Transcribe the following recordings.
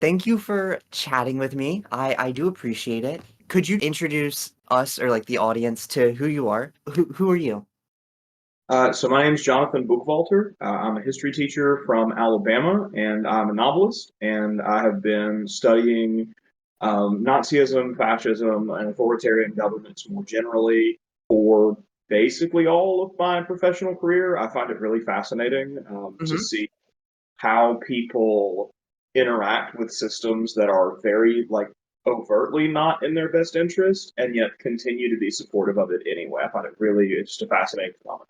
Thank you for chatting with me. I do appreciate it. Could you introduce us or like the audience to who you are? Who are you? So my name is Jonathan Buchwalter. I'm a history teacher from Alabama, and I'm a novelist. And I have been studying Nazism, fascism, and authoritarian governments more generally for basically all of my professional career. I find it really fascinating to Hmm. see how people interact with systems that are very overtly not in their best interest, and yet continue to be supportive of it anyway. I find it really it's just a fascinating phenomenon.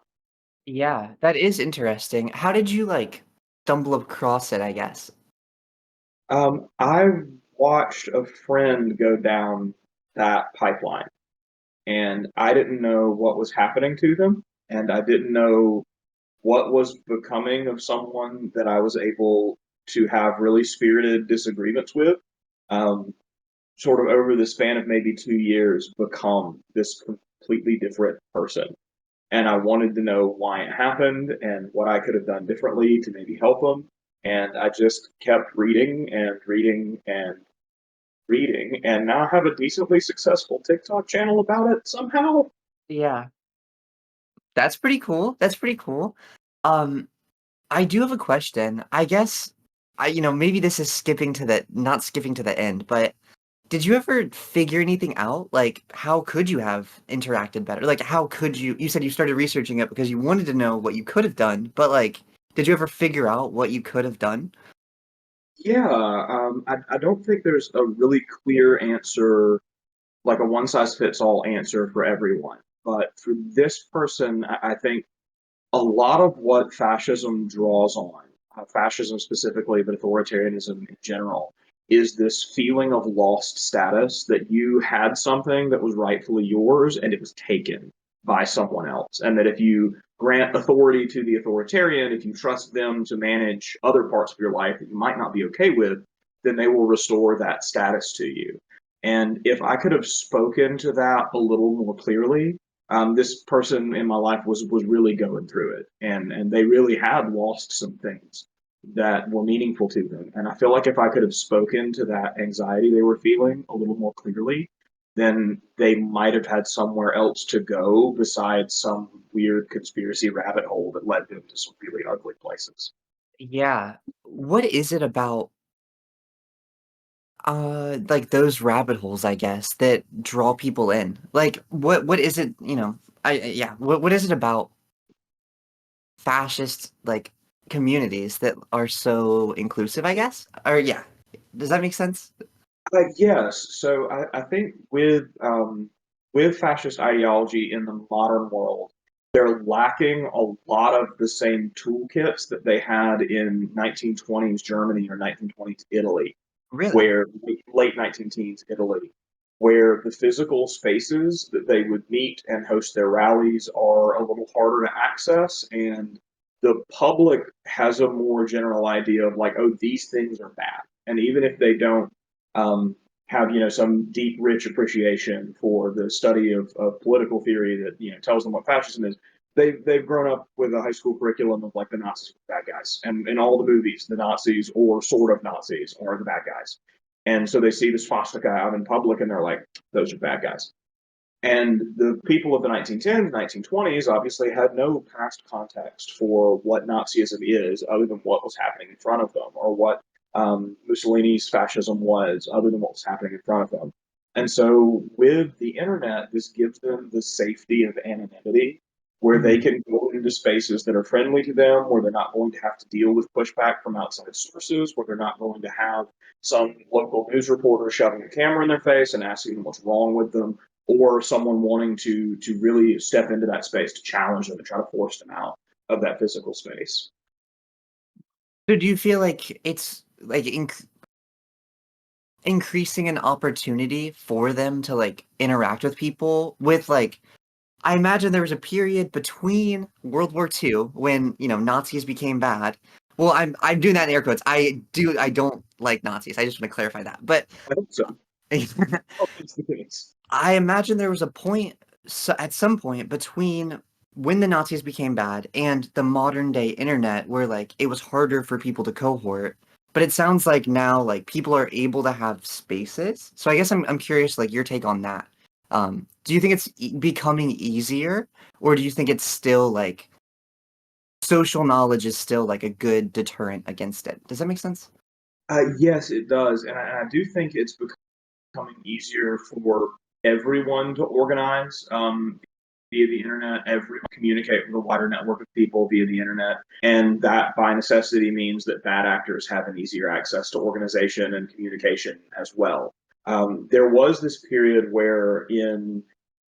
Yeah, that is interesting. How did you like stumble across it, I guess? I watched a friend go down that pipeline, and I didn't know what was happening to them, and I didn't know what was becoming of someone that I was able to have really spirited disagreements with. Um, Sort of over the span of maybe 2 years, become this completely different person. And I wanted to know why it happened and what I could have done differently to maybe help them. And I just kept reading and reading and reading, and now I have a decently successful TikTok channel about it somehow. Yeah, that's pretty cool. That's pretty cool. Um, I do have a question. I guess maybe this is skipping to the not skipping to the end, but did you ever figure anything out? Like, how could you have interacted better? Like, how could you said you started researching it because you wanted to know what you could have done, but like, did you ever figure out what you could have done? Yeah, I don't think there's a really clear answer, like a one size fits all answer for everyone. But for this person, I think a lot of what fascism draws on, fascism specifically, but authoritarianism in general, is this feeling of lost status that you had something that was rightfully yours and it was taken by someone else. And that if you grant authority to the authoritarian, if you trust them to manage other parts of your life that you might not be okay with, then they will restore that status to you. And if I could have spoken to that a little more clearly, this person in my life was really going through it, and they really had lost some things that were meaningful to them. And I feel like if I could have spoken to that anxiety they were feeling a little more clearly, then they might have had somewhere else to go besides some weird conspiracy rabbit hole that led them to some really ugly places. Yeah. What is it about like those rabbit holes, I guess, that draw people in? Like what is it, yeah, what is it about fascist like communities that are so inclusive, I guess? Or yeah. Does that make sense? Yes, so I think with fascist ideology in the modern world, they're lacking a lot of the same toolkits that they had in 1920s Germany or 1920s Italy, Really? where late 19 teens Italy, where the physical spaces that they would meet and host their rallies are a little harder to access, and the public has a more general idea of like, oh, these things are bad, and even if they don't um, have some deep, rich appreciation for the study of political theory that tells them what fascism is. They've grown up with a high school curriculum of like the Nazis were bad guys, and in all the movies, the Nazis or sort of Nazis are the bad guys, and so they see the swastika out in public, and they're like, those are bad guys. And the people of the 1910s, 1920s obviously had no past context for what Nazism is, other than what was happening in front of them, or what Mussolini's fascism was, other than what was happening in front of them. And so, with the internet, this gives them the safety of anonymity, where they Mhm. can go into spaces that are friendly to them, where they're not going to have to deal with pushback from outside sources, where they're not going to have some local news reporter shoving a camera in their face and asking them what's wrong with them, or someone wanting to really step into that space to challenge them and try to force them out of that physical space. So do you feel like it's like increasing an opportunity for them to like interact with people with like I imagine there was a period between World War II when, Nazis became bad. Well, I'm doing that in air quotes. I don't like Nazis. I just want to clarify that. But I hope so. I hope it's the case. I imagine there was a point at some point between when the Nazis became bad and the modern day internet where like it was harder for people to cohort but it sounds like now like people are able to have spaces. So I guess I'm curious like your take on that. Do you think it's becoming easier, or do you think it's still like social knowledge is still like a good deterrent against it? Does that make sense? Yes, it does, and I do think it's becoming easier for everyone to organize via the internet. Everyone communicate with a wider network of people via the internet, and that by necessity means that bad actors have an easier access to organization and communication as well. There was this period where in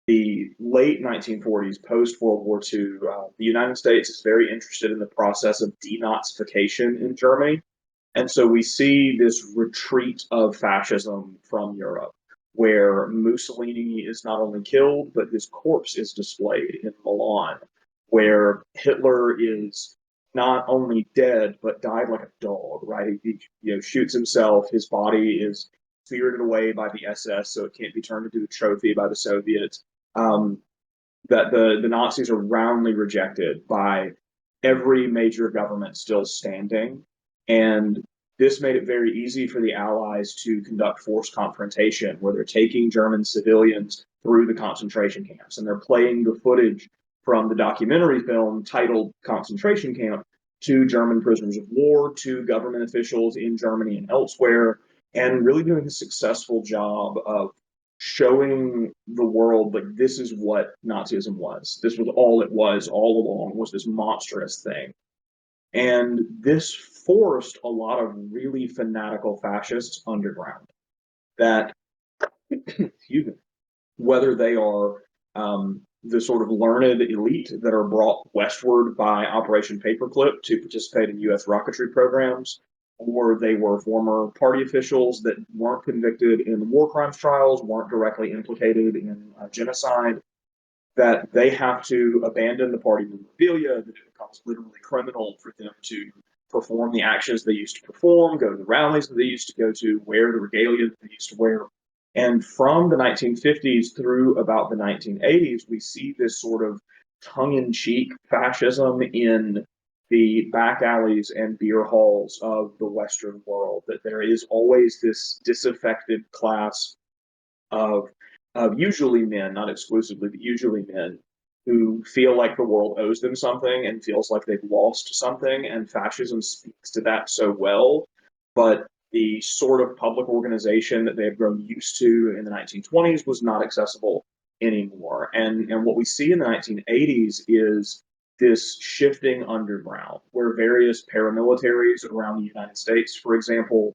the late 1940s, post World War II, the United States is very interested in the process of denazification in Germany. And so we see this retreat of fascism from Europe, where Mussolini is not only killed, but his corpse is displayed in Milan, where Hitler is not only dead, but died like a dog, right? He shoots himself. His body is spirited away by the SS, so it can't be turned into a trophy by the Soviets. Um, that the Nazis are roundly rejected by every major government still standing. And this made it very easy for the Allies to conduct forced confrontation, where they're taking German civilians through the concentration camps and they're playing the footage from the documentary film titled Concentration Camp to German prisoners of war, to government officials in Germany and elsewhere, and really doing a successful job of showing the world like this is what Nazism was. This was all it was all along, was this monstrous thing. And this forced a lot of really fanatical fascists underground that, excuse me, whether they are the sort of learned elite that are brought westward by Operation Paperclip to participate in U.S. rocketry programs, or they were former party officials that weren't convicted in the war crimes trials, weren't directly implicated in genocide, that they have to abandon the party memorabilia, that it becomes literally criminal for them to perform the actions they used to perform, go to the rallies that they used to go to, wear the regalia that they used to wear. And from the 1950s through about the 1980s, we see this sort of tongue in cheek fascism in the back alleys and beer halls of the Western world, that there is always this disaffected class of usually men, not exclusively, but usually men who feel like the world owes them something and feels like they've lost something. And fascism speaks to that so well. But the sort of public organization that they had grown used to in the 1920s was not accessible anymore. And what we see in the 1980s is this shifting underground where various paramilitaries around the United States, for example,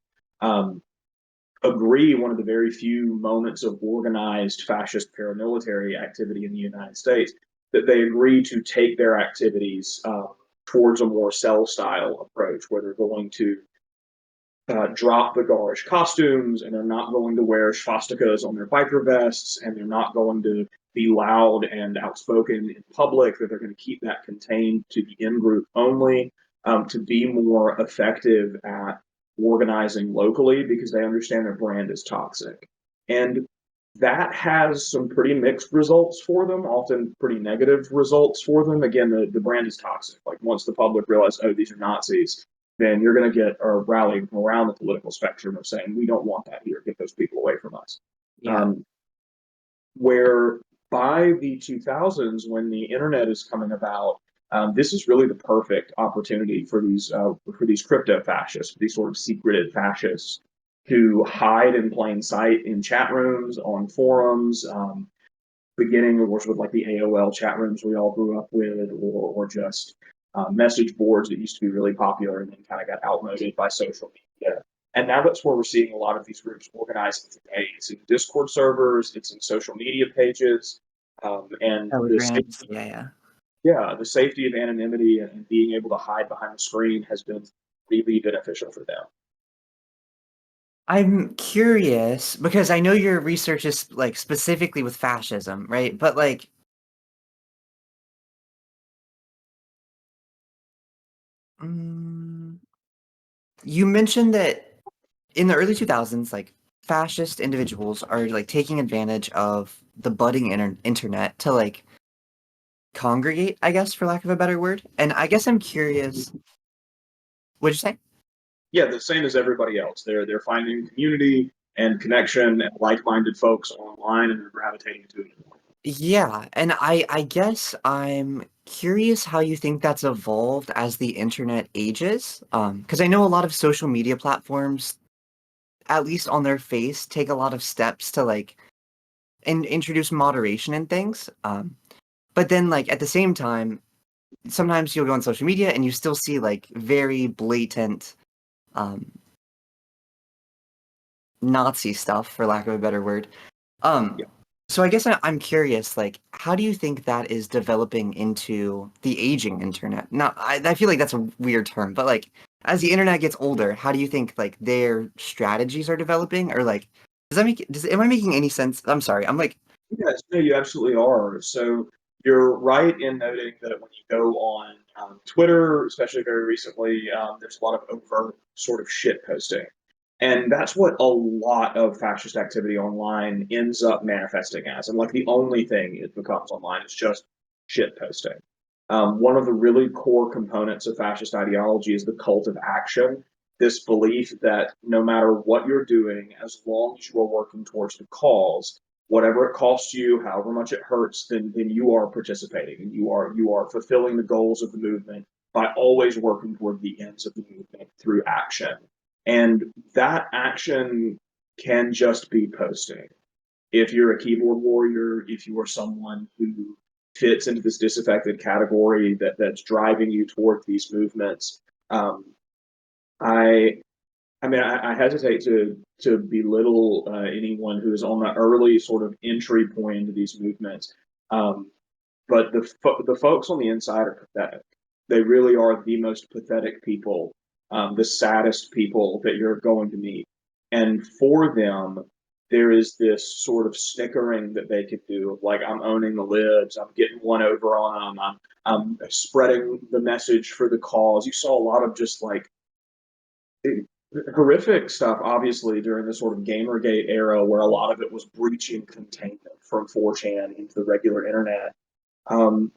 agree one of the very few moments of organized fascist paramilitary activity in the United States that they agree to take their activities towards a more cell style approach where they're going to drop the garish costumes and they're not going to wear swastikas on their biker vests and they're not going to be loud and outspoken in public, that they're going to keep that contained to the in group only, to be more effective at organizing locally because they understand their brand is toxic. And that has some pretty mixed results for them, often pretty negative results for them. Again, the brand is toxic. Like once the public realize, oh, these are Nazis, then you're going to get a rally from around the political spectrum of saying, we don't want that here. Get those people away from us. Yeah. Where by the 2000s, when the internet is coming about, this is really the perfect opportunity for these crypto fascists, these sort of secreted fascists, to hide in plain sight in chat rooms, on forums, beginning, of course, with like the AOL chat rooms we all grew up with, or just message boards that used to be really popular and then kind of got outmoded by social media. And now that's where we're seeing a lot of these groups organizing today. It's in Discord servers, it's in social media pages, and Telegrams. Yeah, yeah. the safety of anonymity and being able to hide behind the screen has been really beneficial for them. I'm curious because I know your research is like specifically with fascism, right? But like, mm, you mentioned that in the early 2000s, like fascist individuals are like taking advantage of the budding internet to like congregate, I guess, for lack of a better word. And I guess I'm curious, what'd you say? Yeah, the same as everybody else. They're finding community and connection and like-minded folks online, and they're gravitating to it. Yeah, and I guess I'm curious how you think that's evolved as the internet ages. Because I know a lot of social media platforms, at least on their face, take a lot of steps to like introduce moderation and things. But then like at the same time, sometimes you'll go on social media and you still see like very blatant um Nazi stuff, for lack of a better word. Um, Yeah. so I guess I'm curious, like, how do you think that is developing into the aging internet? Now, I feel like that's a weird term, but like, as the internet gets older, how do you think like their strategies are developing? Or like, am I making any sense? I'm sorry, I'm like, Yes, no, you absolutely are. So you're right in noting that when you go on Twitter, especially very recently, there's a lot of overt sort of shit posting. And that's what a lot of fascist activity online ends up manifesting as. And like the only thing it becomes online is just shit posting. One of the really core components of fascist ideology is the cult of action. This belief that no matter what you're doing, as long as you are working towards the cause, whatever it costs you, however much it hurts, then you are participating and you are fulfilling the goals of the movement by always working toward the ends of the movement through action. And that action can just be posting. If you're a keyboard warrior, if you are someone who fits into this disaffected category that's driving you toward these movements, um, I I hesitate to belittle anyone who is on the early sort of entry point into these movements, um, but the folks on the inside are pathetic. They really are the most pathetic people, the saddest people that you're going to meet. And for them, there is this sort of snickering that they could do of like, I'm owning the libs, I'm getting one over on them, I'm spreading the message for the cause. You saw a lot of just like horrific stuff, obviously, during the sort of Gamergate era, where a lot of it was breaching containment from 4chan into the regular internet. Um,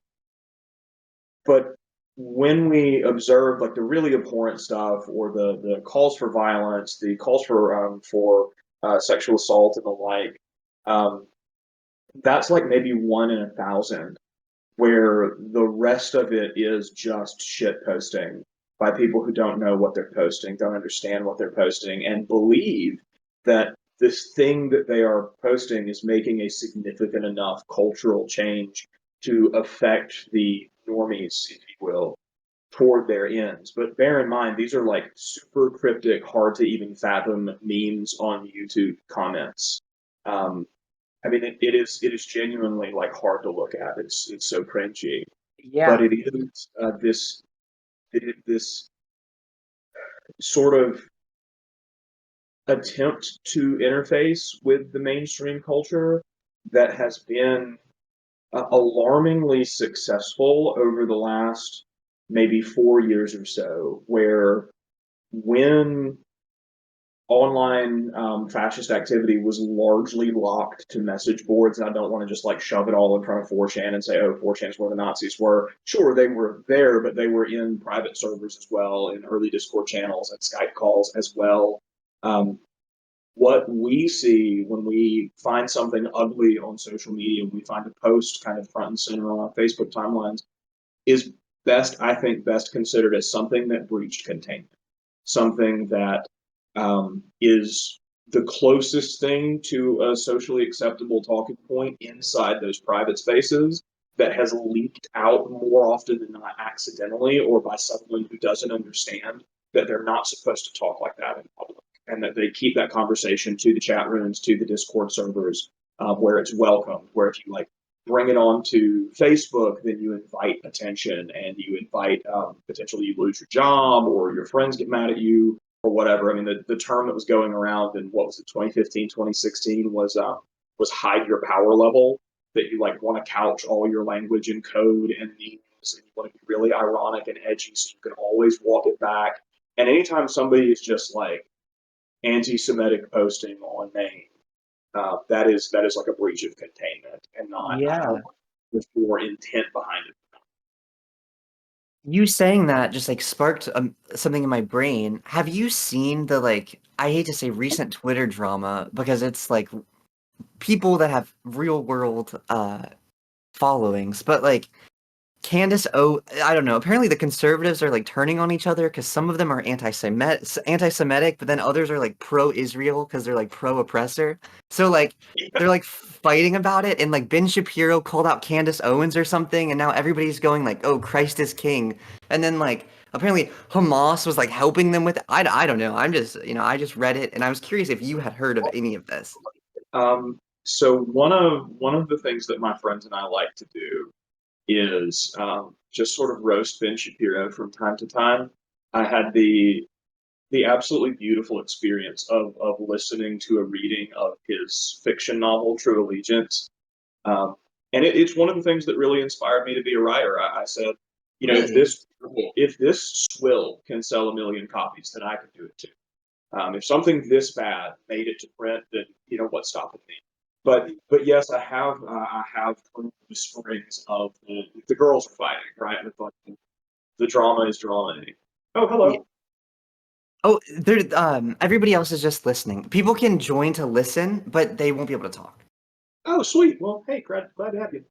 but when we observe like the really abhorrent stuff, or the calls for violence, the calls for sexual assault and the like, um, that's like maybe 1 in 1,000, where the rest of it is just shit posting by people who don't know what they're posting, don't understand what they're posting, and believe that this thing that they are posting is making a significant enough cultural change to affect the normies, if you will, toward their ends. But bear in mind, these are like super cryptic, hard to even fathom memes on YouTube comments. Um, I mean, it is genuinely like hard to look at. It's so cringy, but yeah, it is this sort of attempt to interface with the mainstream culture that has been alarmingly successful over the last maybe 4 years or so. Where when online fascist activity was largely locked to message boards. And I don't want to just like shove it all in front of 4chan and say, oh, 4chan is where the Nazis were. Sure, they were there, but they were in private servers as well, in early Discord channels and Skype calls as well. Um, what we see when we find something ugly on social media, when we find a post kind of front and center on our Facebook timelines, is I think, best considered as something that breached containment, something that is the closest thing to a socially acceptable talking point inside those private spaces, that has leaked out more often than not accidentally or by someone who doesn't understand that they're not supposed to talk like that in public, and that they keep that conversation to the chat rooms, to the Discord servers, where it's welcomed, where if you like bring it on to Facebook, then you invite attention and you invite potentially you lose your job or your friends get mad at you or whatever. I mean, the term that was going around in what was it, 2015, 2016 was hide your power level. That you like want to couch all your language and code and memes, and you want to be really ironic and edgy, so you can always walk it back. And anytime somebody is just like anti-Semitic posting on name, that is like a breach of containment and not, I yeah. don't, with more intent behind it. You saying that just like sparked something in my brain. Have you seen the like, I hate to say recent Twitter drama because it's like people that have real world followings, but like I don't know. Apparently, the conservatives are like turning on each other because some of them are anti-Semitic, but then others are like pro-Israel because they're like pro-oppressor. So like they're like fighting about it, and like Ben Shapiro called out Candace Owens or something, and now everybody's going like, "Oh, Christ is king," and then like apparently Hamas was like helping them with it. I don't know. I'm just I just read it, and I was curious if you had heard of any of this. So one of the things that my friends and I like to do is just sort of roast Ben Shapiro from time to time. I had the absolutely beautiful experience of listening to a reading of his fiction novel, True Allegiance. Um, and it's one of the things that really inspired me to be a writer. I said, Really? if this swill can sell 1 million copies, then I can do it too. If something this bad made it to print, then what's stopping me? But yes, I have heard the strings of the girls are fighting, right? And it's like the drama is drama. Oh, Yeah. hello. Oh, everybody else is just listening. People can join to listen, but they won't be able to talk. Oh, sweet. Well, hey, glad to have you.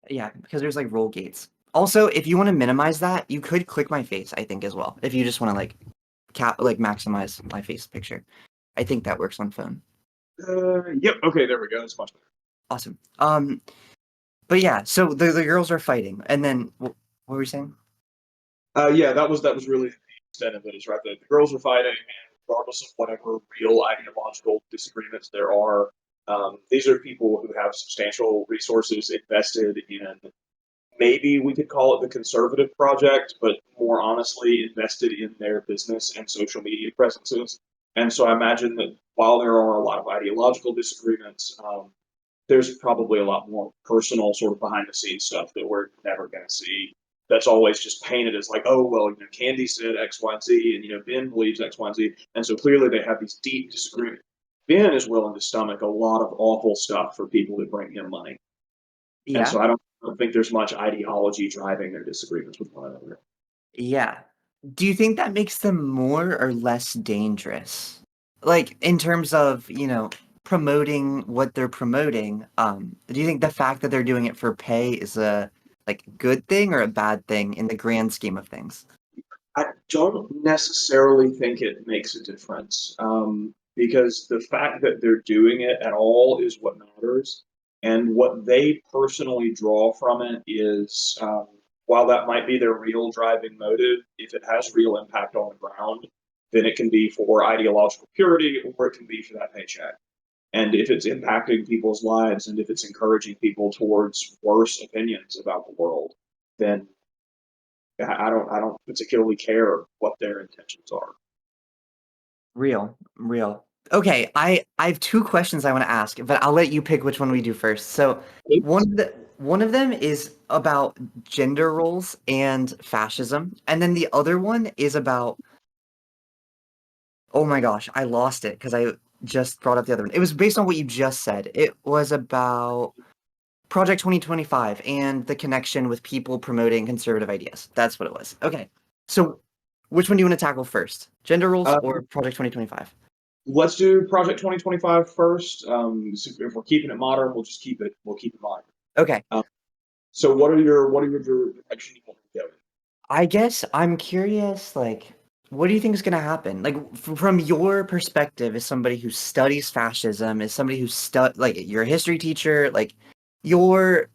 Yeah, because there's like roll gates. Also, if you want to minimize that, you could click my face, I think, as well. If you just want to like maximize my face picture. I think that works on phone. Yep. Okay, there we go. That's much better. Awesome. But yeah, so the girls are fighting, and then what were we saying? Yeah, that was really the extent of it. Is right. The girls are fighting, and regardless of whatever real ideological disagreements there are, these are people who have substantial resources invested in. Maybe we could call it the conservative project, but more honestly, invested in their business and social media presences. And so I imagine that while there are a lot of ideological disagreements, there's probably a lot more personal, sort of behind the scenes stuff that we're never going to see. That's always just painted as like, oh, well, Candy said X, Y, and Z, and Ben believes X, Y, and Z, and so clearly they have these deep disagreements. Ben is willing to stomach a lot of awful stuff for people that bring him money, and Yeah, so I don't think there's much ideology driving their disagreements with one another. yeah. Do you think that makes them more or less dangerous? Like in terms of, promoting what they're promoting, do you think the fact that they're doing it for pay is a like good thing or a bad thing in the grand scheme of things? I don't necessarily think it makes a difference because the fact that they're doing it at all is what matters. And what they personally draw from it is, while that might be their real driving motive, if it has real impact on the ground, then it can be for ideological purity or it can be for that paycheck. And if it's impacting people's lives and if it's encouraging people towards worse opinions about the world, then I don't particularly care what their intentions are. Real, real. Okay, I have two questions I want to ask, but I'll let you pick which one we do first. So one of them is about gender roles and fascism, and then the other one is about oh my gosh, I lost it because I just brought up the other one. It was based on what you just said. It was about Project 2025 and the connection with people promoting conservative ideas. That's what it was. Okay. So which one do you want to tackle first? Gender roles or Um, Project 2025? let's do Project 2025 first. So if we're keeping it modern, we'll keep it modern. Okay. Um, so what are your direction you want to go in? I guess I'm curious, like, what do you think is going to happen? Like, from your perspective, as somebody who studies fascism, as somebody who like, you're a history teacher, like, you're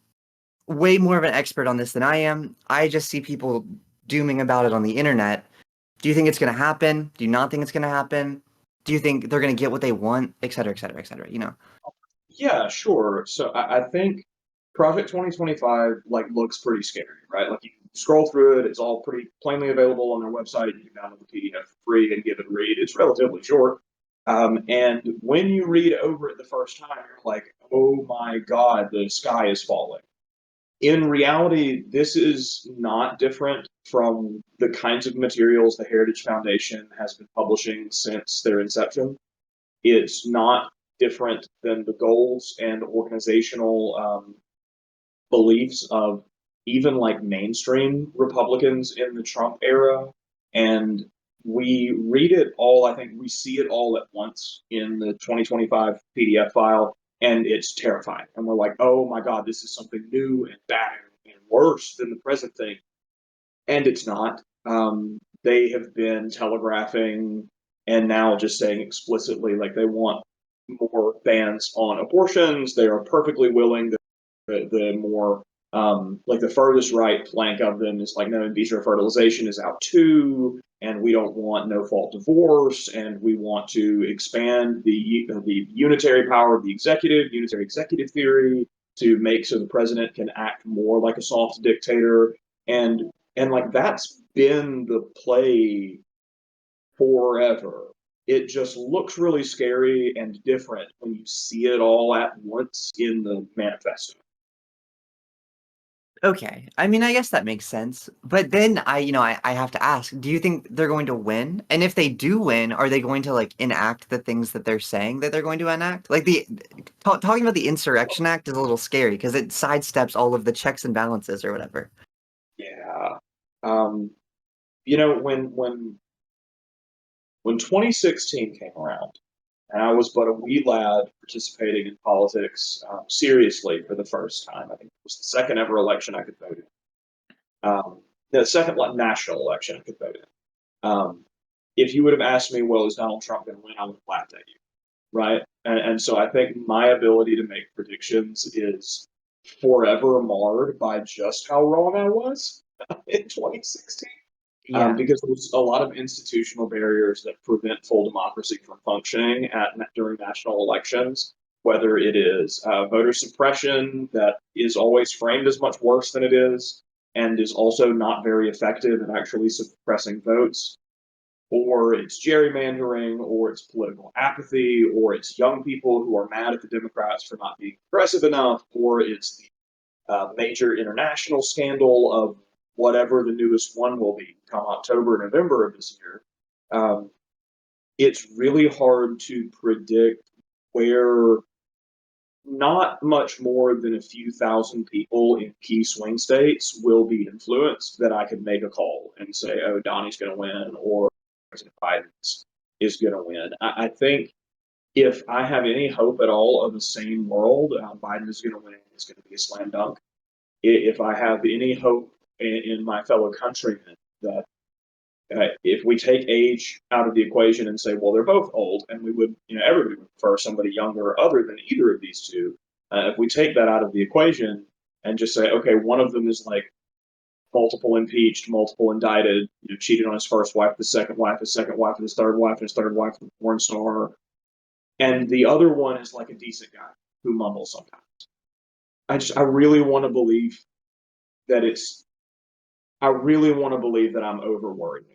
way more of an expert on this than I am. I just see people dooming about it on the internet. Do you think it's going to happen? Do you not think it's going to happen? Do you think they're going to get what they want, et cetera, et cetera, et cetera? Yeah, sure. So I think Project 2025 like looks pretty scary, right? Like you can scroll through it, it's all pretty plainly available on their website. You can download the PDF for free and give it a read. It's relatively short. And when you read over it the first time, you're like, oh my God, the sky is falling. In reality, this is not different from the kinds of materials the Heritage Foundation has been publishing since their inception. It's not different than the goals and organizational beliefs of even like mainstream Republicans in the Trump era. And we read it all, I think we see it all at once in the 2025 PDF file, and it's terrifying. And we're like, oh my God, this is something new and bad and worse than the present thing. And it's not. They have been telegraphing and now just saying explicitly like they want more bans on abortions. They are perfectly willing. The more like the furthest right flank of them is like, no, in vitro fertilization is out too, and we don't want no fault divorce, and we want to expand the unitary power of the executive, unitary executive theory, to make so the president can act more like a soft dictator, and like that's been the play forever. It just looks really scary and different when you see it all at once in the manifesto. Okay. I mean, I guess that makes sense. But then I have to ask, do you think they're going to win? And if they do win, are they going to like enact the things that they're saying that they're going to enact? Like talking about the Insurrection Act is a little scary because it sidesteps all of the checks and balances or whatever. Yeah. Um, you know, when 2016 came around, and I was but a wee lad participating in politics seriously for the first time. I think it was the second ever election I could vote in. The second national election I could vote in. If you would have asked me, well, is Donald Trump going to win? I would have laughed at you, right? And so I think my ability to make predictions is forever marred by just how wrong I was in 2016. Yeah. Because there's a lot of institutional barriers that prevent full democracy from functioning during national elections, whether it is voter suppression that is always framed as much worse than it is and is also not very effective in actually suppressing votes, or it's gerrymandering, or it's political apathy, or it's young people who are mad at the Democrats for not being progressive enough, or it's the major international scandal of whatever the newest one will be come October, November of this year. Um, it's really hard to predict where not much more than a few thousand people in key swing states will be influenced that I could make a call and say, oh, Donnie's going to win or President Biden is going to win. I think if I have any hope at all of a sane world, Biden is going to win. It's going to be a slam dunk. If I have any hope in my fellow countrymen that if we take age out of the equation and say, well, they're both old, and we would, everybody would prefer somebody younger other than either of these two. If we take that out of the equation and just say, okay, one of them is like multiple impeached, multiple indicted, cheated on his first wife, the second wife, his second wife, and his third wife, and his third wife, the porn star, and the other one is like a decent guy who mumbles sometimes. I really want to believe that it's I really want to believe that I'm over worrying.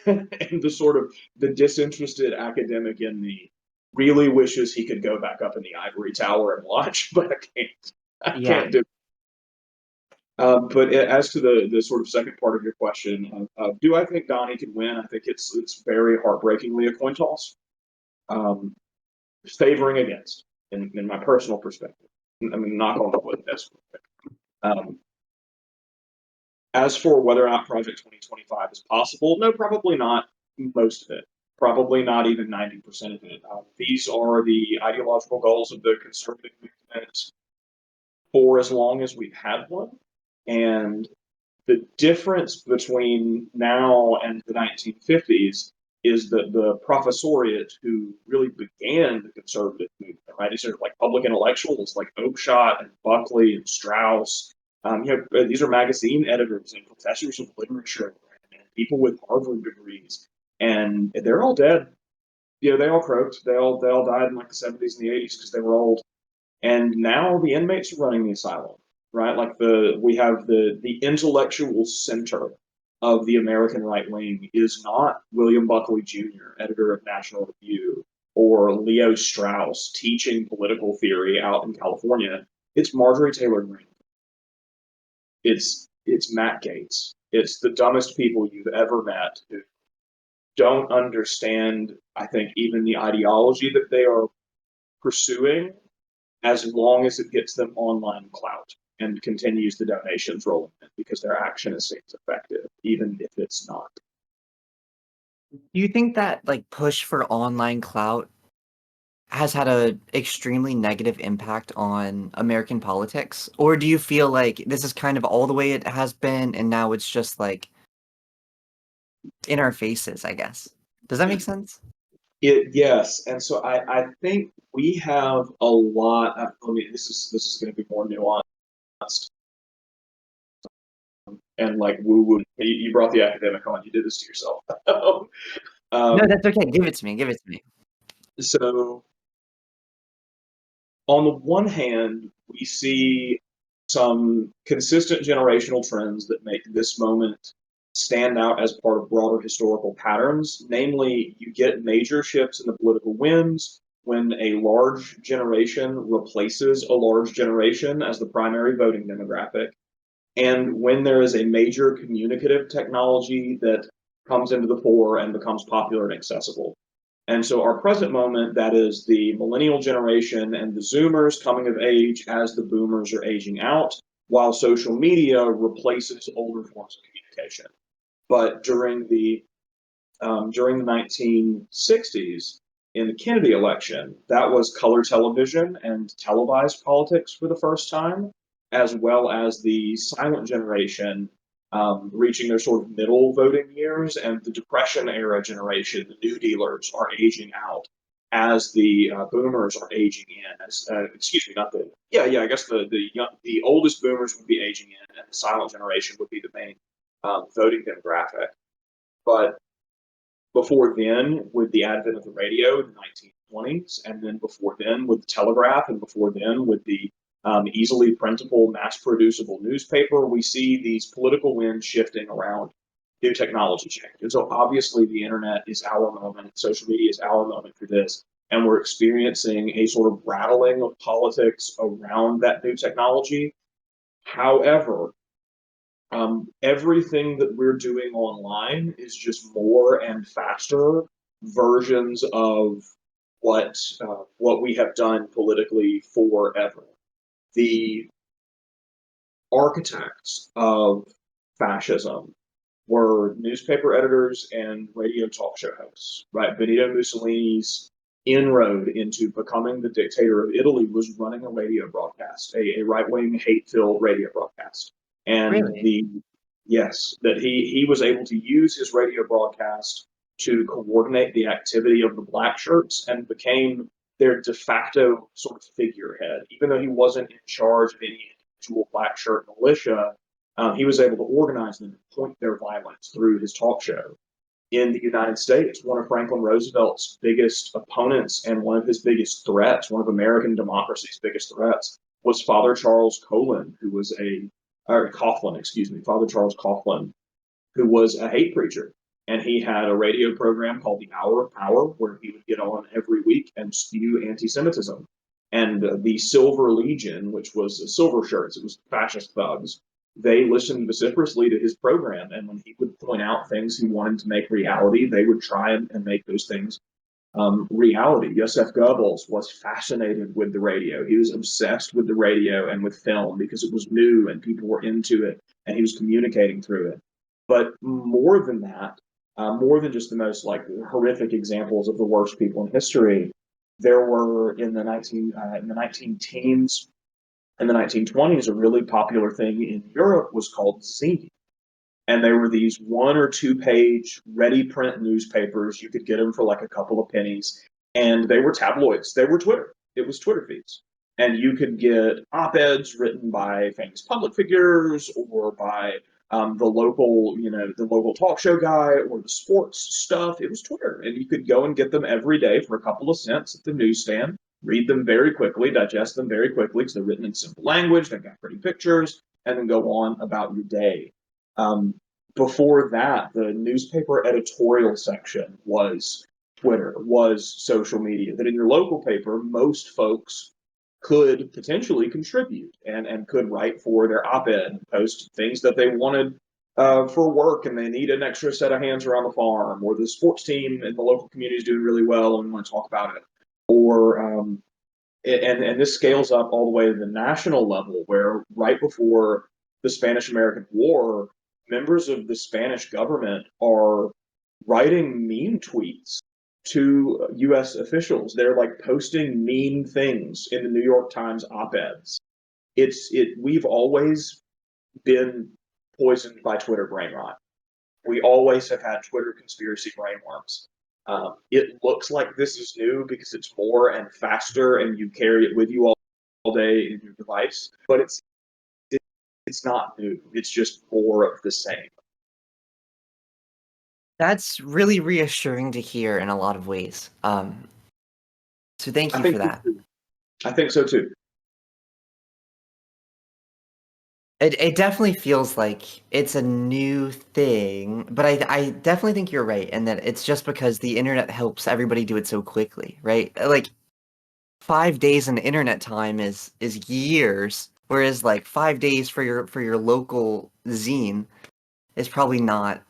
And the sort of the disinterested academic in me really wishes he could go back up in the ivory tower and watch, but I can't. I Yeah. can't do. But as to the sort of second part of your question, do I think Donnie can win? I think it's very heartbreakingly a coin toss, um, favoring against in my personal perspective. I mean, knock on wood. That's um, as for whether or not Project 2025 is possible, no, probably not most of it. Probably not even 90% of it. These are the ideological goals of the conservative movement for as long as we've had one. And the difference between now and the 1950s is that the professoriate who really began the conservative movement, right? These are like public intellectuals like Oakeshott and Buckley and Strauss. These are magazine editors and professors of literature and people with Harvard degrees, and they're all dead. They all croaked. They all died in like the 70s and the 80s because they were old. And now the inmates are running the asylum, right? Like we have the intellectual center of the American right wing is not William Buckley Jr., editor of National Review, or Leo Strauss teaching political theory out in California. It's Marjorie Taylor Greene. It's Matt Gaetz. It's the dumbest people you've ever met who don't understand, I think, even the ideology that they are pursuing as long as it gets them online clout. and continues the donations rolling in because their action is seems effective, even if it's not. Do you think that like push for online clout has had a extremely negative impact on American politics? Or do you feel like this is kind of all the way it has been and now it's just like in our faces, I guess? Does that make sense? Yes, and so I think we have a lot. I mean, this is going to be more nuanced and like woo woo. You brought the academic on. You did this to yourself. No, um, that's okay. Give it to me. Give it to me. so on the one hand, we see some consistent generational trends that make this moment stand out as part of broader historical patterns. Namely, you get major shifts in the political winds when a large generation replaces a large generation as the primary voting demographic, and when there is a major communicative technology that comes into the fore and becomes popular and accessible. And so, our present moment, that is the millennial generation and the Zoomers coming of age as the boomers are aging out, while social media replaces older forms of communication. But during the 1960s, in the Kennedy election, that was color television and televised politics for the first time, as well as the silent generation reaching their sort of middle voting years, and the Depression era generation, the New Dealers, are aging out as the boomers are aging in. Excuse me, not the I guess the oldest boomers would be aging in, and the silent generation would be the main voting demographic. But before then, with the advent of the radio in the 1920s, and then before then with the telegraph, and before then with the easily printable, mass producible newspaper, we see these political winds shifting around new technology change. And so obviously the internet is our moment, social media is our moment for this. And we're experiencing a sort of rattling of politics around that new technology. However, everything that we're doing online is just more and faster versions of what we have done politically forever. The architects of fascism were newspaper editors and radio talk show hosts, right? Benito Mussolini's inroad into becoming the dictator of Italy was running a radio broadcast, a right wing, hate filled radio broadcast. And Really? yes, that he was able to use his radio broadcast to coordinate the activity of the black shirts and became their de facto sort of figurehead. Even though he wasn't in charge of any individual black shirt militia, he was able to organize them and point their violence through his talk show. In the United States, one of Franklin Roosevelt's biggest opponents and one of his biggest threats, one of American democracy's biggest threats, was Father Charles Colin, who was or Coughlin, excuse me, Father Charles Coughlin, who was a hate preacher. And he had a radio program called The Hour of Power, where he would get on every week and spew anti Semitism. And the Silver Legion, which was silver shirts, it was fascist thugs, they listened vociferously to his program. And when he would point out things he wanted to make reality, they would try and make those things reality. Joseph Goebbels was fascinated with the radio. He was obsessed with the radio and with film because it was new and people were into it, and he was communicating through it. But more than that, more than just the most like horrific examples of the worst people in history, there were in the 19 teens and the 1920s, a really popular thing in Europe was called zine, and they were these 1 or 2 page ready print newspapers. You could get them for like a couple of pennies, and they were tabloids. They were Twitter. It was Twitter feeds, and you could get op-eds written by famous public figures or by the local talk show guy or the sports stuff. It was Twitter, and you could go and get them every day for a couple of cents at the newsstand. Read them very quickly, digest them very quickly because they're written in simple language. They've got pretty pictures, and then go on about your day. Um, Before that, the newspaper editorial section was Twitter, was social media. That in your local paper, most folks could potentially contribute and could write for their op-ed and post things that they wanted for work, and they need an extra set of hands around the farm, or the sports team in the local community is doing really well and we want to talk about it, or and this scales up all the way to the national level, where right before the Spanish-American War, members of the Spanish government are writing mean tweets to U.S. officials. They're like posting mean things in the New York Times op-eds. We've always been poisoned by Twitter brain rot. We always have had Twitter conspiracy brainworms. It looks like this is new because it's more and faster, and you carry it with you all day in your device. But it's not new. It's just more of the same. That's really reassuring to hear in a lot of ways. So thank I you for think that. I think so too. It definitely feels like it's a new thing, but I definitely think you're right, and that it's just because the internet helps everybody do it so quickly, right? Like 5 days in internet time is years, whereas like 5 days for your local zine is probably not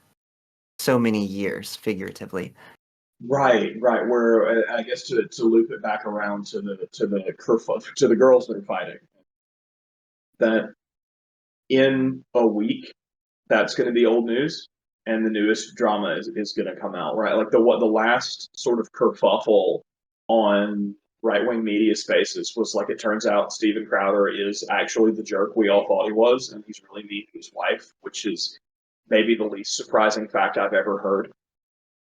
so many years, figuratively. Right, right. Where I guess to loop it back around to the kerfuffle to the girls that are fighting, that in a week that's going to be old news, and the newest drama is going to come out, right? Like the last sort of kerfuffle on right wing media spaces was like, it turns out Steven Crowder is actually the jerk we all thought he was, and he's really mean to his wife, which is maybe the least surprising fact I've ever heard.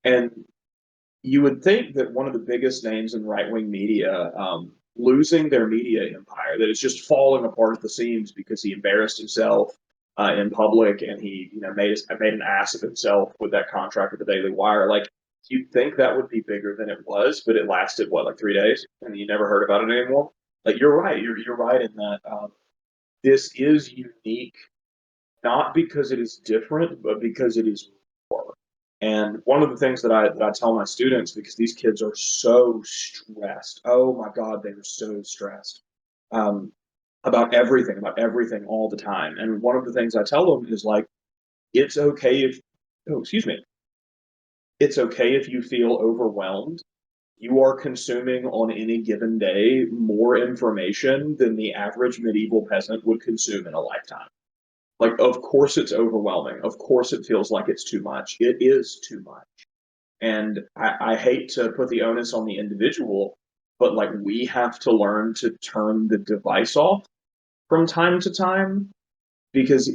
And you would think that one of the biggest names in right wing media, losing their media empire, that it's just falling apart at the seams because he embarrassed himself in public, and he made an ass of himself with that contract with the Daily Wire. Like, you'd think that would be bigger than it was, but it lasted what, like 3 days, and you never heard about it anymore. Like, you're right. You're right in that this is unique, not because it is different, but because it is more. And one of the things that I tell my students, because these kids are so stressed, oh my God, they are so stressed um, about everything all the time. And one of the things I tell them is like, it's okay if, oh, excuse me, it's okay if you feel overwhelmed. You are consuming on any given day more information than the average medieval peasant would consume in a lifetime. Like, of course it's overwhelming. Of course it feels like it's too much. It is too much. And I hate to put the onus on the individual, but like, we have to learn to turn the device off from time to time, because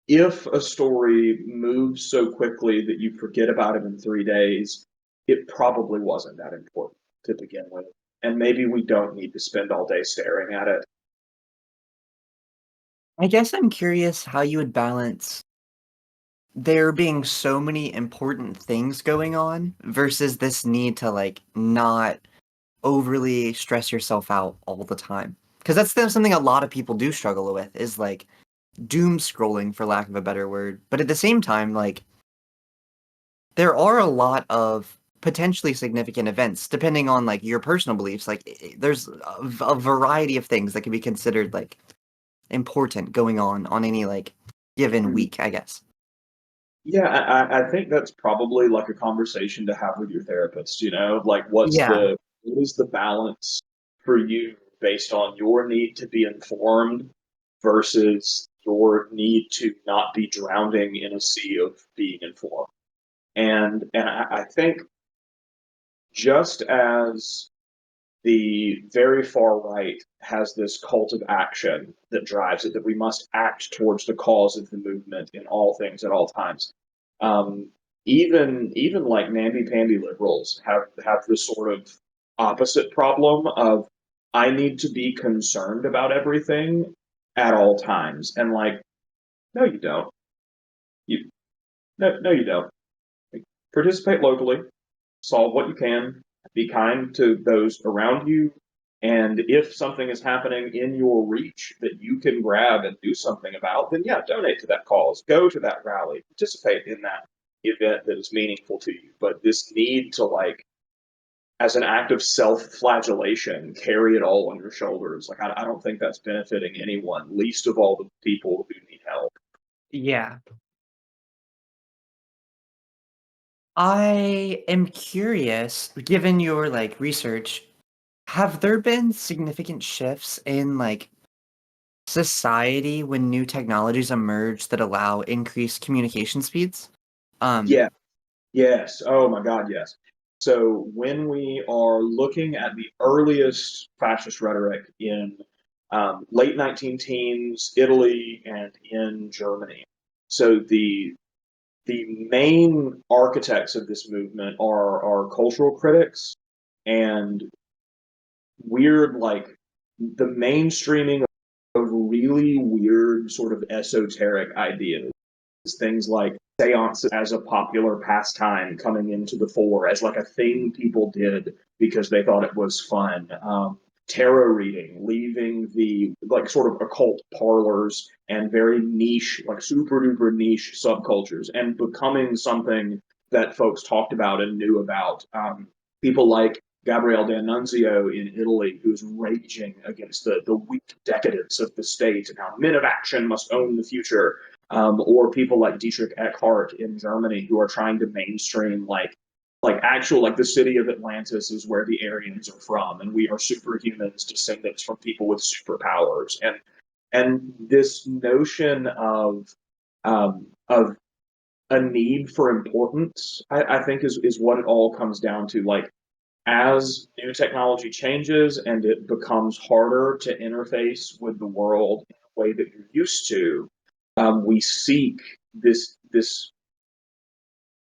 if a story moves so quickly that you forget about it in 3 days, it probably wasn't that important to begin with. And maybe we don't need to spend all day staring at it. I guess I'm curious how you would balance there being so many important things going on versus this need to like not overly stress yourself out all the time. Because something a lot of people do struggle with is like doom scrolling, for lack of a better word. But at the same time, like there are a lot of potentially significant events depending on like your personal beliefs. Like there's a variety of things that can be considered like important going on any like given week, I guess. Yeah, I think that's probably like a conversation to have with your therapist, like Yeah. what is the balance for you based on your need to be informed versus your need to not be drowning in a sea of being informed. And I think, just as the very far right has this cult of action that drives it, that we must act towards the cause of the movement in all things at all times. Um, even like namby-pamby liberals have this sort of opposite problem of, I need to be concerned about everything at all times, and like, no, you don't. You no, you don't. Like, participate locally, solve what you can, be kind to those around you, and if something is happening in your reach that you can grab and do something about, then yeah, donate to that cause, go to that rally, participate in that event that is meaningful to you. But this need to, like, as an act of self-flagellation, carry it all on your shoulders, like, I don't think that's benefiting anyone, least of all the people who need help. Yeah. I am curious, given your like research, have there been significant shifts in like society when new technologies emerge that allow increased communication speeds? Um, Yeah. Yes. Oh my God, yes. So when we are looking at the earliest fascist rhetoric in late 19 teens, Italy, and in Germany, so the main architects of this movement are cultural critics and weird, like the mainstreaming of really weird sort of esoteric ideas, things like seances as a popular pastime coming into the fore as like a thing people did because they thought it was fun. Tarot reading, leaving the like sort of occult parlors and very niche, like super duper niche subcultures, and becoming something that folks talked about and knew about. People like Gabriele D'Annunzio in Italy, who's raging against the weak decadence of the state and how men of action must own the future, or people like Dietrich Eckhart in Germany who are trying to mainstream like actual like the city of Atlantis is where the Aryans are from, and we are superhumans, descendants from people with superpowers, and this notion of a need for importance, I think is what it all comes down to. Like as new technology changes and it becomes harder to interface with the world in a way that you're used to, we seek this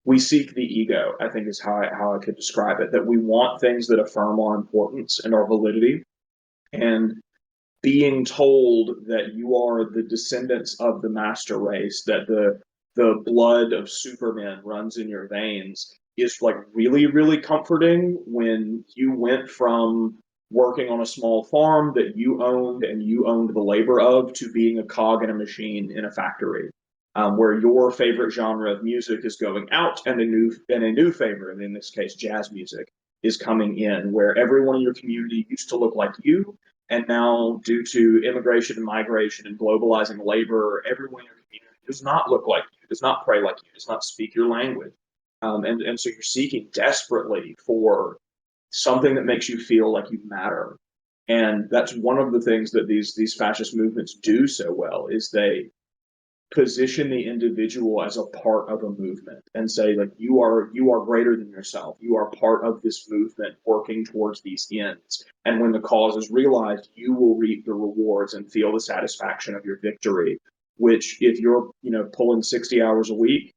we seek the ego, I think is how I could describe it, that we want things that affirm our importance and our validity. And being told that you are the descendants of the master race, that the blood of supermen runs in your veins is like really, really comforting when you went from working on a small farm that you owned and you owned the labor of to being a cog in a machine in a factory. Where your favorite genre of music is going out and a new favorite, in this case jazz music, is coming in, where everyone in your community used to look like you, and now, due to immigration and migration and globalizing labor, everyone in your community does not look like you, does not pray like you, does not speak your language. And so you're seeking desperately for something that makes you feel like you matter. And that's one of the things that these fascist movements do so well is they position the individual as a part of a movement and say like you are greater than yourself, you are part of this movement working towards these ends, and when the cause is realized you will reap the rewards and feel the satisfaction of your victory, which if you're pulling 60 hours a week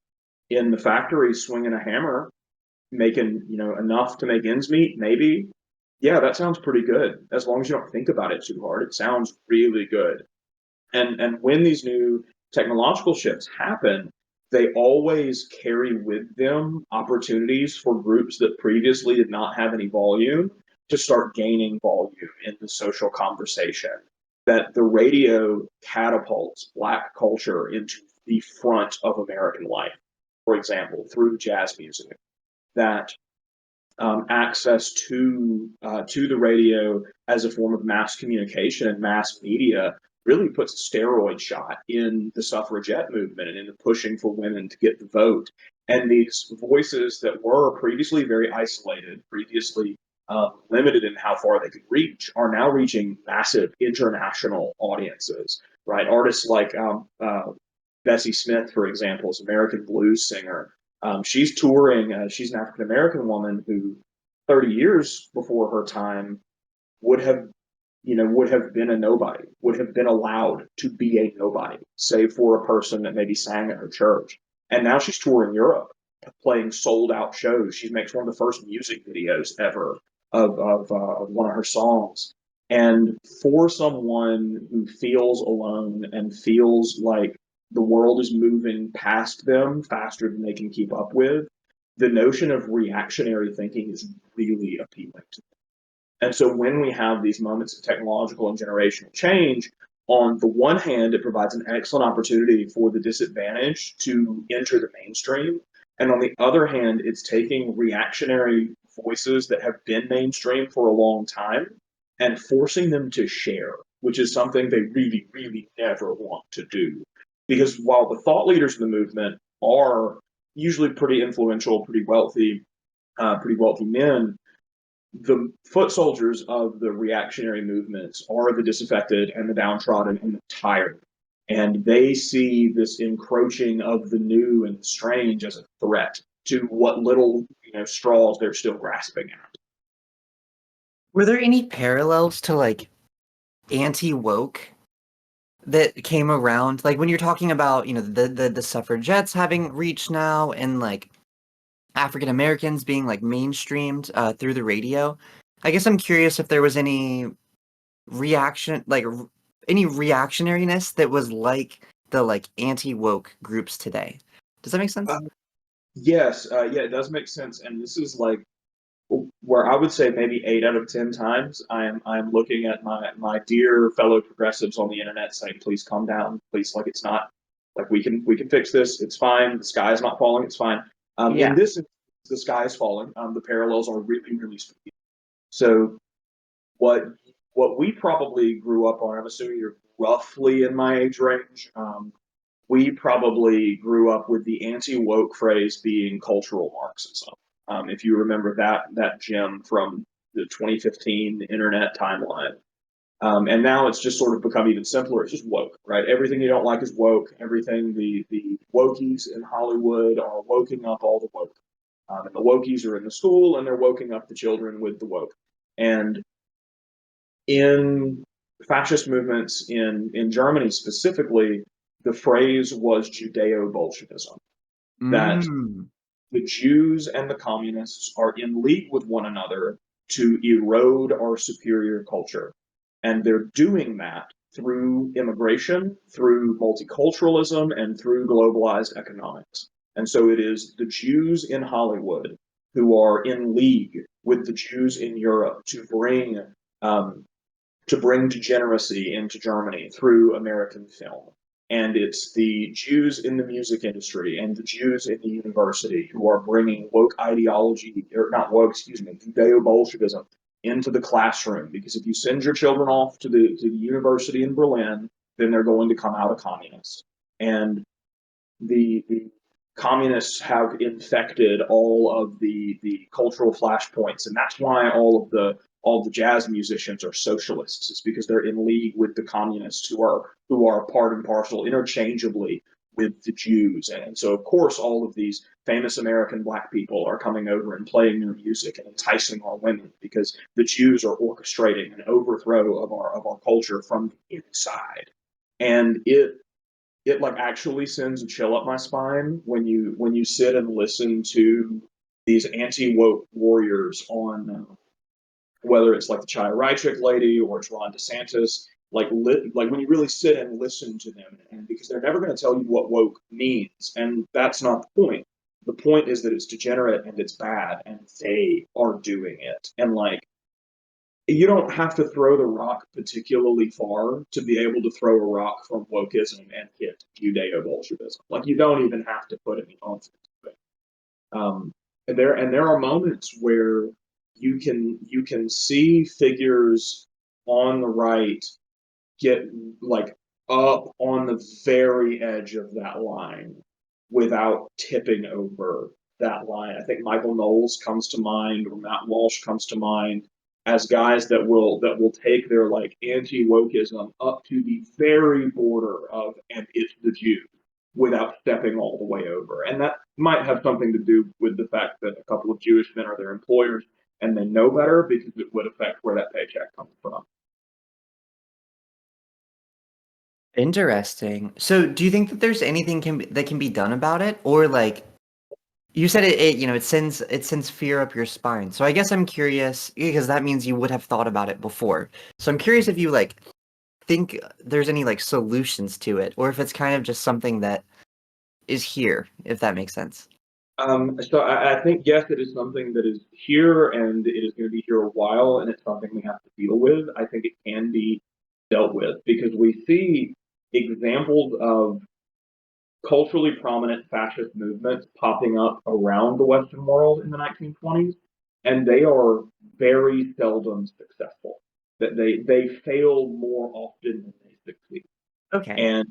in the factory swinging a hammer, making enough to make ends meet, maybe, yeah, that sounds pretty good. As long as you don't think about it too hard, it sounds really good. And when these new technological shifts happen, they always carry with them opportunities for groups that previously did not have any volume to start gaining volume in the social conversation. That the radio catapults Black culture into the front of American life, for example, through jazz music. That access to the radio as a form of mass communication and mass media really puts a steroid shot in the suffragette movement and in the pushing for women to get the vote. And these voices that were previously very isolated, previously limited in how far they could reach, are now reaching massive international audiences. Right, artists like Bessie Smith, for example, is an American blues singer. She's touring. She's an African American woman who, 30 years before her time, would have, would have been a nobody, would have been allowed to be a nobody, save for a person that maybe sang at her church. And now she's touring Europe, playing sold out shows. She makes one of the first music videos ever of one of her songs. And for someone who feels alone and feels like the world is moving past them faster than they can keep up with, the notion of reactionary thinking is really appealing to them. And so when we have these moments of technological and generational change, on the one hand, it provides an excellent opportunity for the disadvantaged to enter the mainstream. And on the other hand, it's taking reactionary voices that have been mainstream for a long time and forcing them to share, which is something they really, really never want to do. Because while the thought leaders of the movement are usually pretty influential, pretty wealthy men, the foot soldiers of the reactionary movements are the disaffected and the downtrodden and the tired. And they see this encroaching of the new and the strange as a threat to what little straws they're still grasping at. Were there any parallels to like anti-woke that came around? Like when you're talking about, the suffragettes having reach now and like African Americans being like mainstreamed through the radio. I guess I'm curious if there was any reaction, like any reactionariness that was like the like anti-woke groups today. Does that make sense? Yes, yeah, it does make sense. And this is like where I would say maybe 8 out of 10 times I'm looking at my dear fellow progressives on the internet saying, please calm down, please, like it's not like we can fix this, it's fine, the sky is not falling, it's fine. In Yeah. this, the sky is falling. The parallels are really really steep. So what what we probably grew up on, I'm assuming you're roughly in my age range. We probably grew up with the anti-woke phrase being cultural Marxism. If you remember that gem from the 2015 internet timeline. And now it's just sort of become even simpler. It's just woke, right? Everything you don't like is woke. Everything the wokies in Hollywood are woking up all the woke. And the wokies are in the school and they're woking up the children with the woke. And in fascist movements in Germany specifically, the phrase was Judeo Bolshevism, that Mm. the Jews and the communists are in league with one another to erode our superior culture. And they're doing that through immigration, through multiculturalism, and through globalized economics. And so it is the Jews in Hollywood who are in league with the Jews in Europe um, to bring degeneracy into Germany through American film. And it's the Jews in the music industry and the Jews in the university who are bringing woke ideology, or not woke, excuse me, Judeo Bolshevism into the classroom. Because if you send your children off to the university in Berlin, then they're going to come out a communist. And the communists have infected all of the cultural flashpoints, and that's why all the jazz musicians are socialists. It's because they're in league with the communists who are part and parcel interchangeably with the Jews. And so, of course, all of these famous American black people are coming over and playing their music and enticing our women because the Jews are orchestrating an overthrow of our culture from the inside. And it like actually sends a chill up my spine when you sit and listen to these anti woke warriors on whether it's like the Chai Raichik lady or it's Ron DeSantis. Like when you really sit and listen to them, and because they're never going to tell you what woke means, and that's not the point. The point is that it's degenerate and it's bad, and they are doing it. And like you don't have to throw the rock particularly far to be able to throw a rock from wokeism and hit Judeo-Bolshevism. Like you don't even have to put any on it. And there are moments where you can see figures on the right get like up on the very edge of that line without tipping over that line. I think Michael Knowles comes to mind, or Matt Walsh comes to mind, as guys that will take their like anti wokeism up to the very border of and it's the Jews without stepping all the way over. And that might have something to do with the fact that a couple of Jewish men are their employers and they know better because it would affect where that paycheck comes from. Interesting. So, do you think that there's anything that can be done about it, or like you said, it sends fear up your spine. So, I guess I'm curious because that means you would have thought about it before. So, I'm curious if you like think there's any like solutions to it, or if it's kind of just something that is here, if that makes sense. So I think yes, it is something that is here and it is going to be here a while, and it's something we have to deal with. I think it can be dealt with because we see examples of culturally prominent fascist movements popping up around the Western world in the 1920s, and they are very seldom successful. That they fail more often than they succeed. Okay, And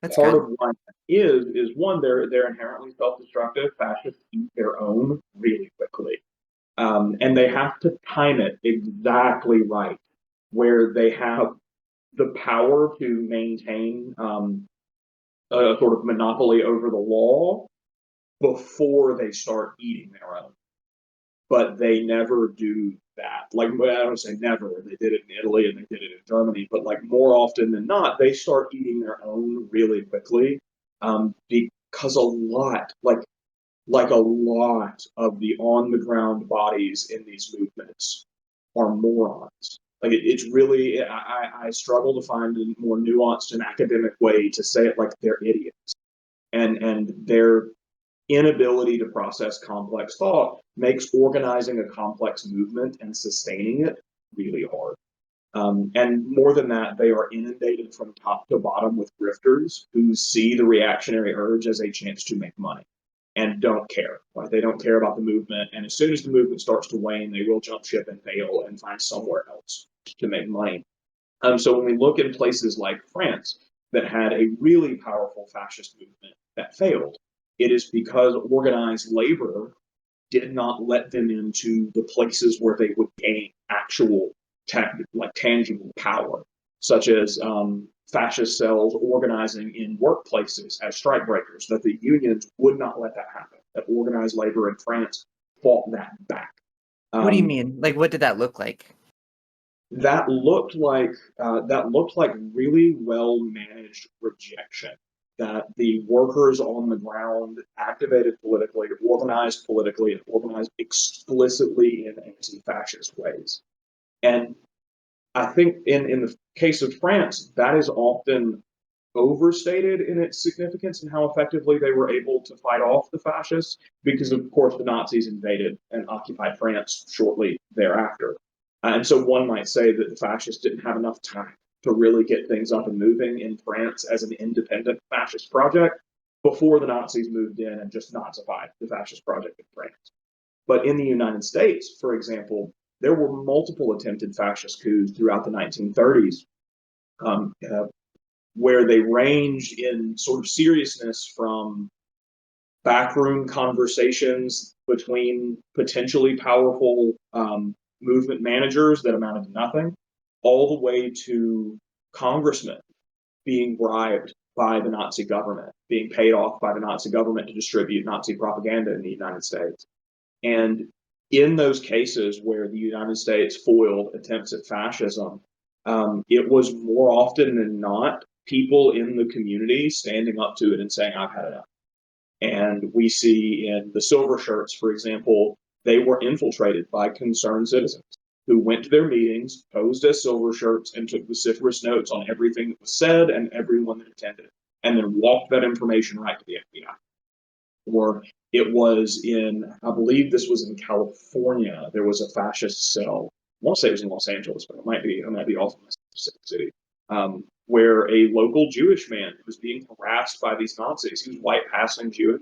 that's part good. of why that is one, they're inherently self-destructive. Fascists eat their own really quickly. And they have to time it exactly right, where they have the power to maintain a sort of monopoly over the law before they start eating their own. But they never do that. Like, I don't say never. They did it in Italy and they did it in Germany, but like more often than not, they start eating their own really quickly, because a lot of the on the ground bodies in these movements are morons. Like it's really, I struggle to find a more nuanced and academic way to say it. Like they're idiots, and their inability to process complex thought makes organizing a complex movement and sustaining it really hard. And more than that, they are inundated from top to bottom with grifters who see the reactionary urge as a chance to make money and don't care. Like they don't care about the movement. And as soon as the movement starts to wane, they will jump ship and fail and find somewhere else to make money. So when we look in places like France that had a really powerful fascist movement that failed, it is because organized labor did not let them into the places where they would gain actual tangible power, such as fascist cells organizing in workplaces as strikebreakers. That the unions would not let that happen. That organized labor in France fought that back. What do you Um, mean? Like, what did that look like? that looked like really well managed rejection. That the workers on the ground activated politically, and organized explicitly in anti-fascist ways. And I think in the case of France, that is often overstated in its significance and how effectively they were able to fight off the fascists, because of course the Nazis invaded and occupied France shortly thereafter. And so one might say that the fascists didn't have enough time to really get things up and moving in France as an independent fascist project before the Nazis moved in and just Nazified the fascist project in France. But in the United States, for example, there were multiple attempted fascist coups throughout the 1930s, where they range in sort of seriousness from backroom conversations between potentially powerful movement managers that amounted to nothing, all the way to congressmen being bribed by the Nazi government, being paid off by the Nazi government to distribute Nazi propaganda in the United States. And in those cases where the United States foiled attempts at fascism, it was more often than not people in the community standing up to it and saying, I've had enough. And we see in the silver shirts, for example, they were infiltrated by concerned citizens who went to their meetings, posed as silver shirts, and took vociferous notes on everything that was said and everyone that attended, and then walked that information right to the FBI. Or it was in, I believe this was in California, there was a fascist cell. I want to say it was in Los Angeles, but it might be also in Pacific City, where a local Jewish man was being harassed by these Nazis. He was white passing Jewish,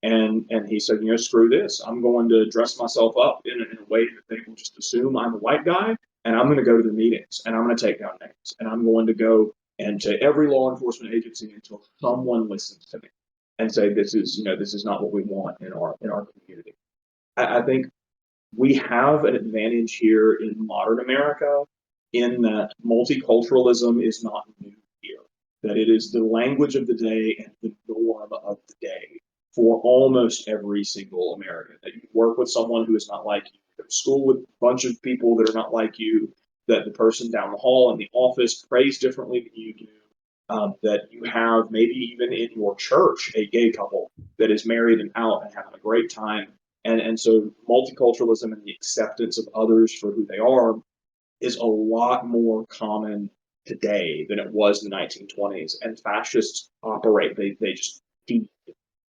and he said, screw this. I'm going to dress myself up in a way that they will just assume I'm a white guy, and I'm going to go to the meetings, and I'm going to take down names, and I'm going to go and to every law enforcement agency until someone listens to me and say this is not what we want in our community. I think we have an advantage here in modern America in that multiculturalism is not new here, that it is the language of the day and the norm of the day for almost every single American. That you work with someone who is not like you, you go to school with a bunch of people that are not like you, that the person down the hall in the office prays differently than you do, that you have maybe even in your church a gay couple that is married and out and having a great time. And so multiculturalism and the acceptance of others for who they are is a lot more common today than it was in the 1920s. And fascists operate, they just feed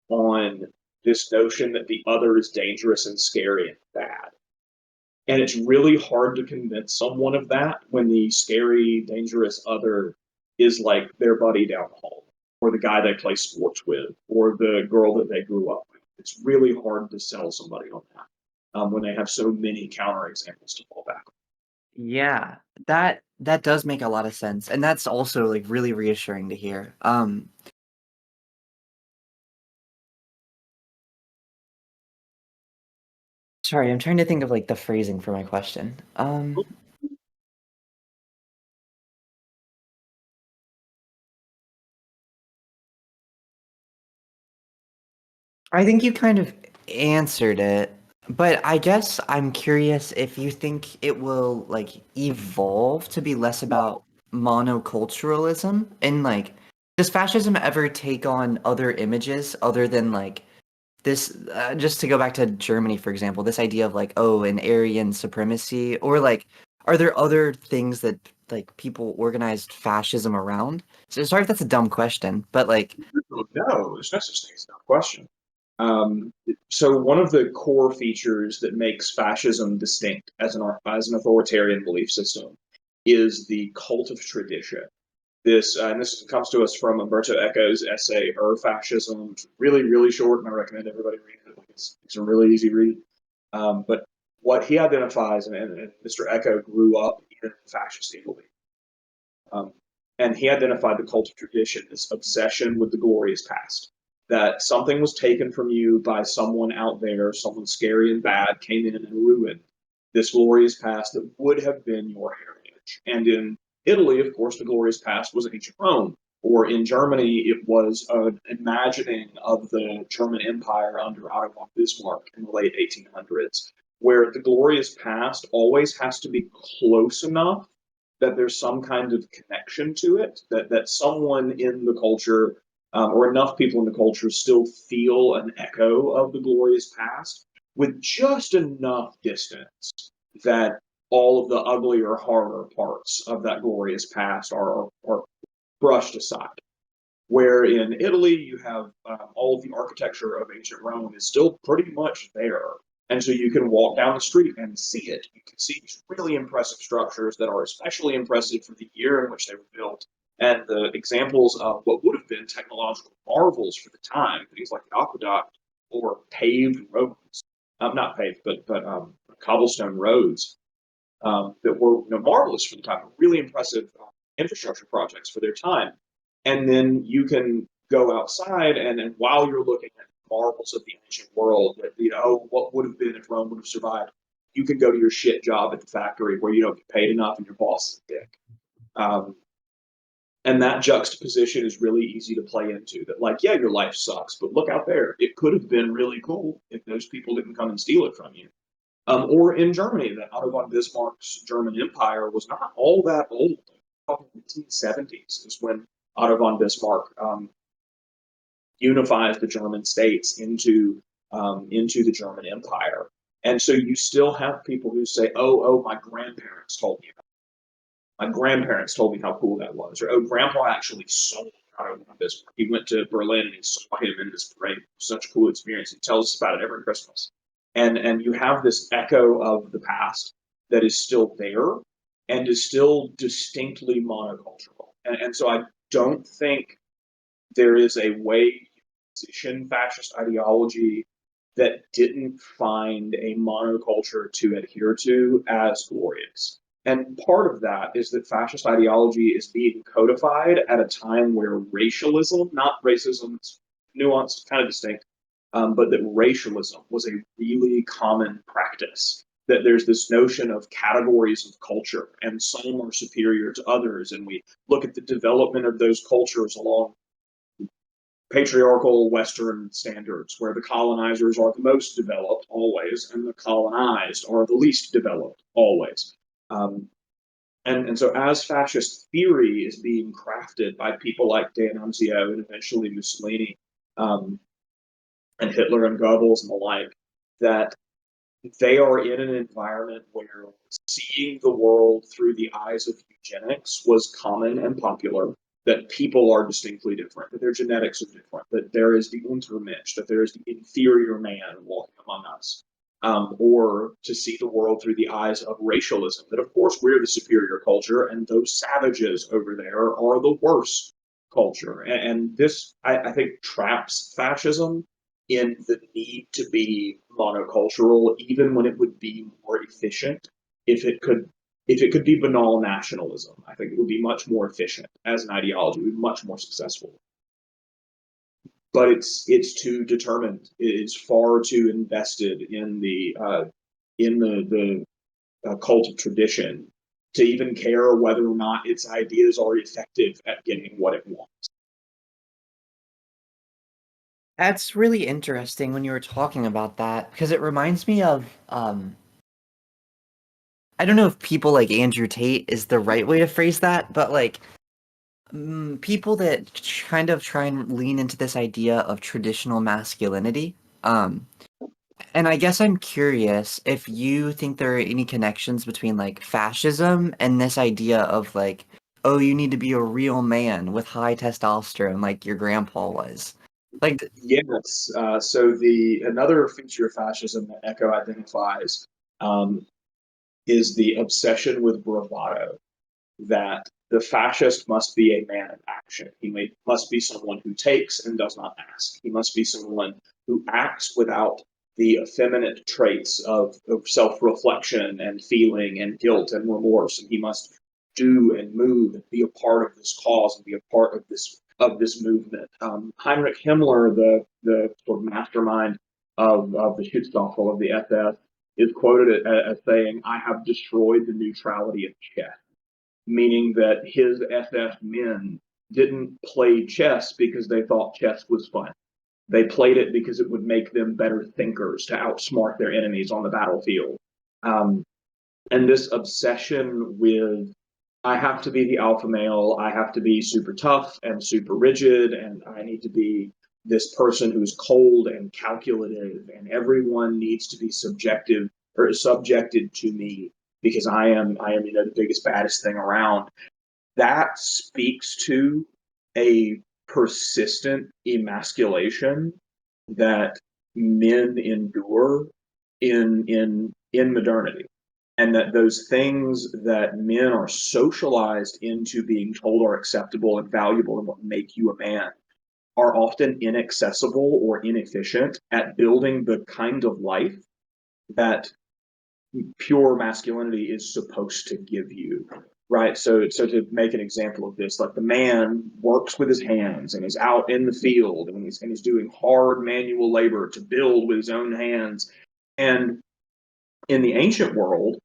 on this notion that the other is dangerous and scary and bad. And it's really hard to convince someone of that when the scary, dangerous other is like their buddy down the hall, or the guy they play sports with, or the girl that they grew up with. It's really hard to sell somebody on that when they have so many counterexamples to fall back on. Yeah, that does make a lot of sense, and that's also like really reassuring to hear. Sorry, I'm trying to think of like the phrasing for my question. I think you kind of answered it, but I guess I'm curious if you think it will like evolve to be less about monoculturalism and like does fascism ever take on other images other than like this just to go back to Germany for example, this idea of like oh an Aryan supremacy or like are there other things that like people organized fascism around? So sorry if that's a dumb question, but like No, there's no such thing as no question. Um, so one of the core features that makes fascism distinct as an authoritarian belief system is the cult of tradition. This comes to us from Umberto Eco's essay Fascism. It's really, really short, and I recommend everybody read it. It's a really easy read. But what he identifies, and Mr. Eco grew up in fascist Italy, um, and he identified the cult of tradition, this obsession with the glorious past. That something was taken from you by someone out there, someone scary and bad came in and ruined this glorious past that would have been your heritage. And in Italy, of course, the glorious past was ancient Rome. Or in Germany, it was an imagining of the German Empire under Otto von Bismarck in the late 1800s, where the glorious past always has to be close enough that there's some kind of connection to it, that someone in the culture or enough people in the culture still feel an echo of the glorious past with just enough distance that all of the uglier, harder parts of that glorious past are brushed aside. Where in Italy, you have all of the architecture of ancient Rome is still pretty much there. And so you can walk down the street and see it. You can see these really impressive structures that are especially impressive for the year in which they were built. And the examples of what would have been technological marvels for the time, things like the aqueduct or paved roads, not paved, but cobblestone roads that were marvelous for the time, really impressive infrastructure projects for their time. And then you can go outside, and while you're looking at marvels of the ancient world, that what would have been if Rome would have survived, you can go to your shit job at the factory where you don't get paid enough and your boss is a dick. Um, and that juxtaposition is really easy to play into. That like, yeah, your life sucks, but look out there. It could have been really cool if those people didn't come and steal it from you. Or in Germany, that Otto von Bismarck's German Empire was not all that old. The 1970s is when Otto von Bismarck unifies the German states into the German Empire. And so you still have people who say, "Oh, my grandparents told me. My grandparents told me how cool that was," or "Oh, Grandpa actually saw Otto von Bismarck. He went to Berlin and he saw him in this parade. It was such a cool experience. He tells us about it every Christmas." And you have this echo of the past that is still there and is still distinctly monocultural. And so I don't think there is a way you position fascist ideology that didn't find a monoculture to adhere to as glorious. And part of that is that fascist ideology is being codified at a time where racialism, not racism, it's nuanced, kind of distinct, but that racialism was a really common practice. That there's this notion of categories of culture, and some are superior to others, and we look at the development of those cultures along patriarchal Western standards, where the colonizers are the most developed always, and the colonized are the least developed always. Um, and so, as fascist theory is being crafted by people like D'Annunzio and eventually Mussolini um, and Hitler and Goebbels and the like, that they are in an environment where seeing the world through the eyes of eugenics was common and popular, that people are distinctly different, that their genetics are different, that there is the Untermensch, that there is the inferior man walking among us. Or to see the world through the eyes of racialism, that of course we're the superior culture and those savages over there are the worse culture. And this, I think, traps fascism in the need to be monocultural, even when it would be more efficient if it could be banal nationalism. I think it would be much more efficient as an ideology, it would be much more successful. But it's too determined. It's far too invested in the in the cult of tradition to even care whether or not its ideas are effective at getting what it wants. That's really interesting when you were talking about that because it reminds me of I don't know if people like Andrew Tate is the right way to phrase that, but like people that kind of try and lean into this idea of traditional masculinity. Um, and I guess I'm curious if you think there are any connections between like fascism and this idea of like, oh, you need to be a real man with high testosterone like your grandpa was. Like, Yes. So the another feature of fascism that Echo identifies um, is the obsession with bravado. That the fascist must be a man of action. Must be someone who takes and does not ask. He must be someone who acts without the effeminate traits of self-reflection and feeling and guilt and remorse. And he must do and move and be a part of this cause and be a part of this movement. Heinrich Himmler, the sort of mastermind of the Schutzstaffel of the SS, is quoted as saying, "I have destroyed the neutrality of chess," meaning that his SS men didn't play chess because they thought chess was fun. They played it because it would make them better thinkers to outsmart their enemies on the battlefield. Um, and this obsession with, I have to be the alpha male, I have to be super tough and super rigid, and I need to be this person who's cold and calculative, and everyone needs to be subjective or subjected to me because I am the biggest baddest thing around. That speaks to a persistent emasculation that men endure in modernity, and that those things that men are socialized into being told are acceptable and valuable and what make you a man are often inaccessible or inefficient at building the kind of life that pure masculinity is supposed to give you, right? So to make an example of this, like the man works with his hands and is out in the field and he's doing hard manual labor to build with his own hands. And in the ancient world,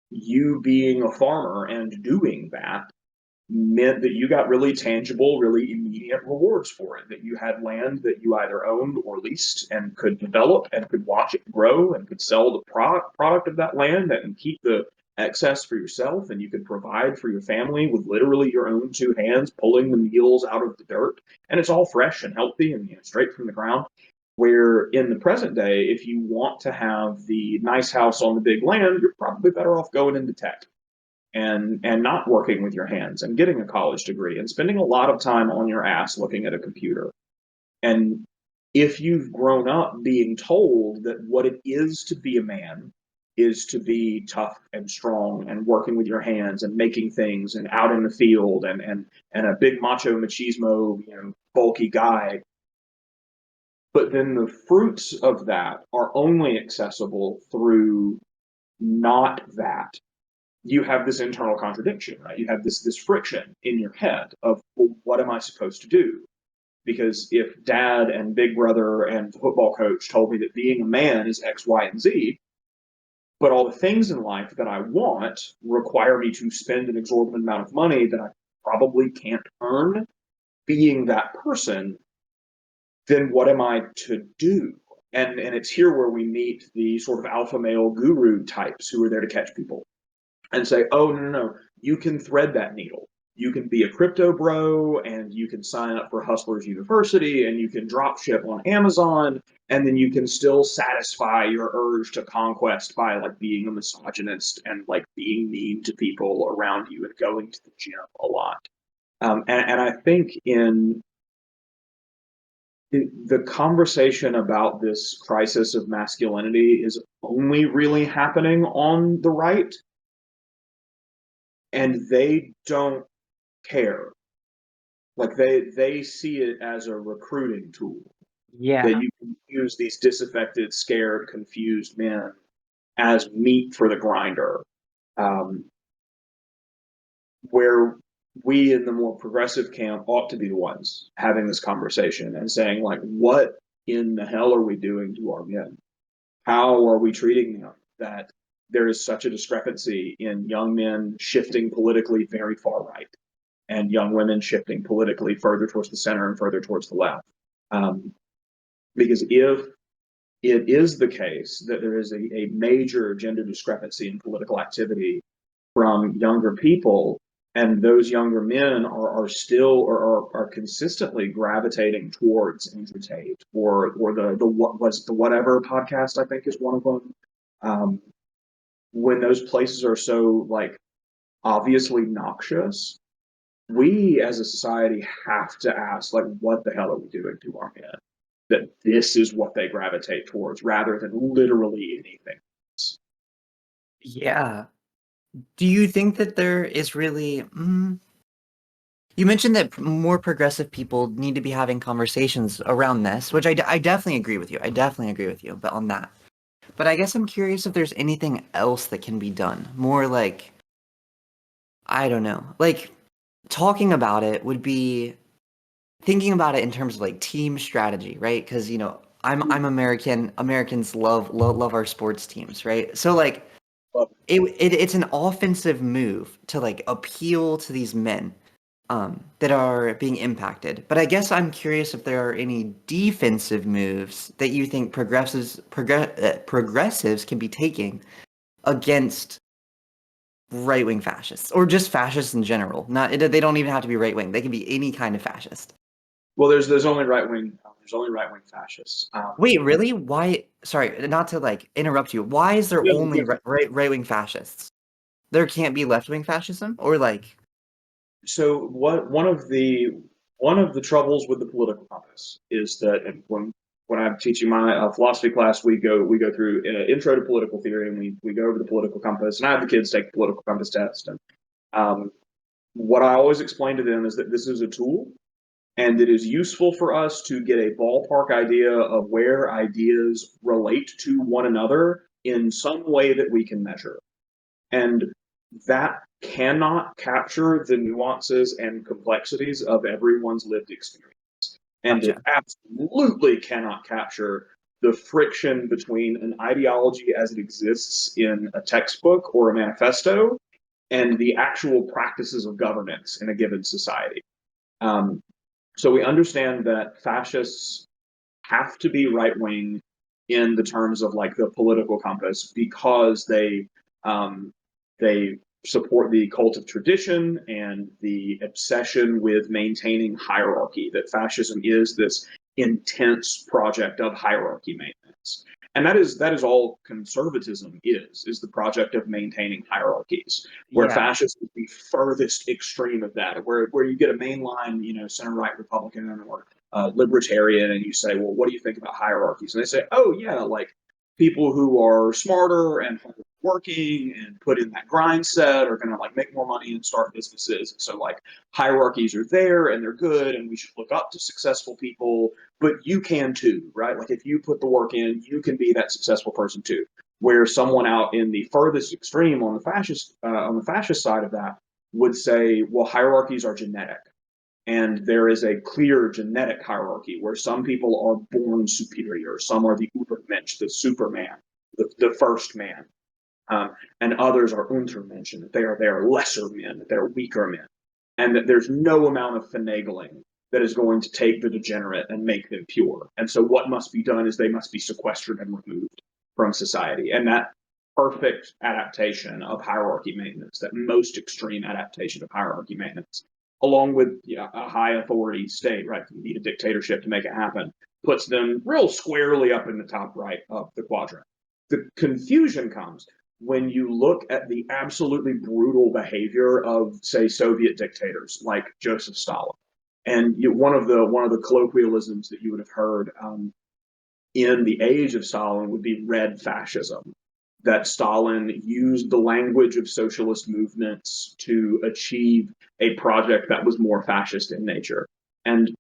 you being a farmer and doing that meant that you got really tangible, really immediate rewards for it. That you had land that you either owned or leased and could develop and could watch it grow and could sell the product of that land and keep the excess for yourself. And you could provide for your family with literally your own two hands, pulling the meals out of the dirt. And it's all fresh and healthy and straight from the ground. Where in the present day, if you want to have the nice house on the big land, you're probably better off going into tech and not working with your hands and getting a college degree and spending a lot of time on your ass looking at a computer. And if you've grown up being told that what it is to be a man is to be tough and strong and working with your hands and making things and out in the field and a big macho machismo, bulky guy, but then the fruits of that are only accessible through not that, you have this internal contradiction, right? You have this friction in your head of, well, what am I supposed to do? Because if dad and big brother and the football coach told me that being a man is X, Y, and Z, but all the things in life that I want require me to spend an exorbitant amount of money that I probably can't earn being that person, then what am I to do? And it's here where we meet the sort of alpha male guru types who are there to catch people and say, oh, no, no, no, you can thread that needle. You can be a crypto bro and you can sign up for Hustlers University and you can drop ship on Amazon and then you can still satisfy your urge to conquest by like being a misogynist and like being mean to people around you and going to the gym a lot. And I think in the conversation about this crisis of masculinity is only really happening on the right, and they don't care. Like they see it as a recruiting tool yeah. that you can use these disaffected, scared, confused men as meat for the grinder. Um, where we in the more progressive camp ought to be the ones having this conversation and saying, like, what in the hell are we doing to our men? How are we treating them? that there is such a discrepancy in young men shifting politically very far right and young women shifting politically further towards the center and further towards the left. Um, because if it is the case that there is a major gender discrepancy in political activity from younger people, and those younger men are still or are consistently gravitating towards Andrew Tate or the what was the whatever podcast, I think, is one of them. Um, when those places are so like obviously noxious, we as a society have to ask, like, what the hell are we doing to our men? That this is what they gravitate towards rather than literally anything else. Yeah. Do you think that there is really you mentioned that more progressive people need to be having conversations around this, which I definitely agree with you. I definitely agree with you, but on that. But I guess I'm curious if there's anything else that can be done. More like, I don't know. Like talking about it would be thinking about it in terms of like team strategy, right? Because I'm American. Americans love our sports teams, right? So like it's an offensive move to like appeal to these men that are being impacted. But I guess I'm curious if there are any defensive moves that you think progressives can be taking against right-wing fascists or just fascists in general. Not they don't even have to be right-wing. They can be any kind of fascist. Well, there's only right wing fascists. Wait, really? Why? Sorry, not to like interrupt you. Why is there Yeah, only yeah. right-wing fascists? There can't be left-wing fascism, or like, So what one of the troubles with the political compass is that, and when I'm teaching my philosophy class, we go through intro to political theory, and we go over the political compass, and I have the kids take the political compass test. And um, what I always explain to them is that this is a tool, and it is useful for us to get a ballpark idea of where ideas relate to one another in some way that we can measure. And that cannot capture the nuances and complexities of everyone's lived experience. And it gotcha. absolutely cannot capture the friction between an ideology as it exists in a textbook or a manifesto and the actual practices of governance in a given society. Um, so we understand that fascists have to be right wing in the terms of like the political compass because um, they support the cult of tradition and the obsession with maintaining hierarchy. That fascism is this intense project of hierarchy maintenance. And that is all conservatism is the project of maintaining hierarchies, where Yeah. fascism is the furthest extreme of that, where you get a mainline, center right Republican or libertarian, and you say, well, what do you think about hierarchies? And they say, oh yeah, like people who are smarter and working and put in that grind set are going to like make more money and start businesses. And so like hierarchies are there and they're good, and we should look up to successful people, but you can too, right? Like if you put the work in, you can be that successful person too. Where someone out in the furthest extreme on the fascist side of that would say, well, hierarchies are genetic, and there is a clear genetic hierarchy where some people are born superior, some are the Übermensch, the Superman, the first man, and others are Untermenschen, that they are lesser men, that they're weaker men, and that there's no amount of finagling that is going to take the degenerate and make them pure. And so what must be done is they must be sequestered and removed from society. And that perfect adaptation of hierarchy maintenance, that most extreme adaptation of hierarchy maintenance, along with a high authority state, right? You need a dictatorship to make it happen, puts them real squarely up in the top right of the quadrant. The confusion comes when you look at the absolutely brutal behavior of, say, Soviet dictators like Joseph Stalin. And one of the colloquialisms that you would have heard in the age of Stalin would be red fascism. That Stalin used the language of socialist movements to achieve a project that was more fascist in nature. And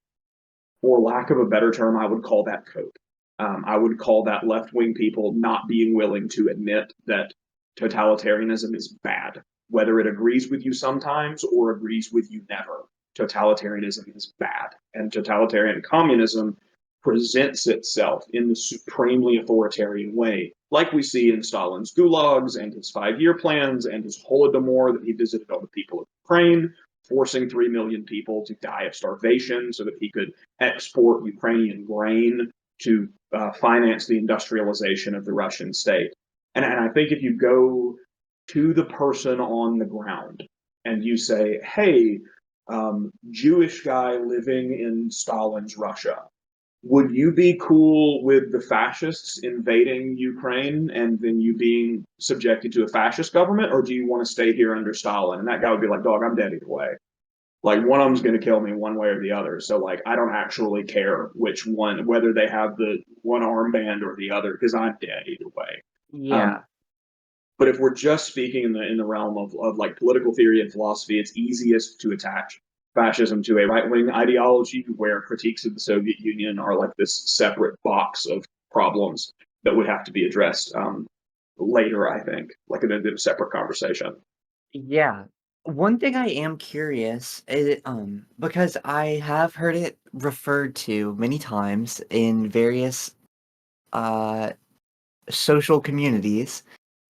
for lack of a better term, I would call that cope. I would call that left wing people not being willing to admit that totalitarianism is bad, whether it agrees with you sometimes or agrees with you never. Totalitarianism is bad, and totalitarian communism presents itself in the supremely authoritarian way, like we see in Stalin's gulags and his 5 year plans and his Holodomor that he visited on the people of Ukraine, forcing 3 million people to die of starvation so that he could export Ukrainian grain to finance the industrialization of the Russian state. And I think if you go to the person on the ground and you say, hey, Jewish guy living in Stalin's Russia, would you be cool with the fascists invading Ukraine and then you being subjected to a fascist government, or do you want to stay here under Stalin? And that guy would be like, dog, I'm dead either way. Like, one of them's going to kill me one way or the other. So, like, I don't actually care which one, whether they have the one armband or the other, because I'm dead either way. Um, Yeah. but if we're just speaking in the realm of like political theory and philosophy, it's easiest to attach fascism to a right wing ideology where critiques of the Soviet Union are like this separate box of problems that would have to be addressed later, I think, like in a separate conversation. Yeah. One thing I am curious is, because I have heard it referred to many times in various uh social communities.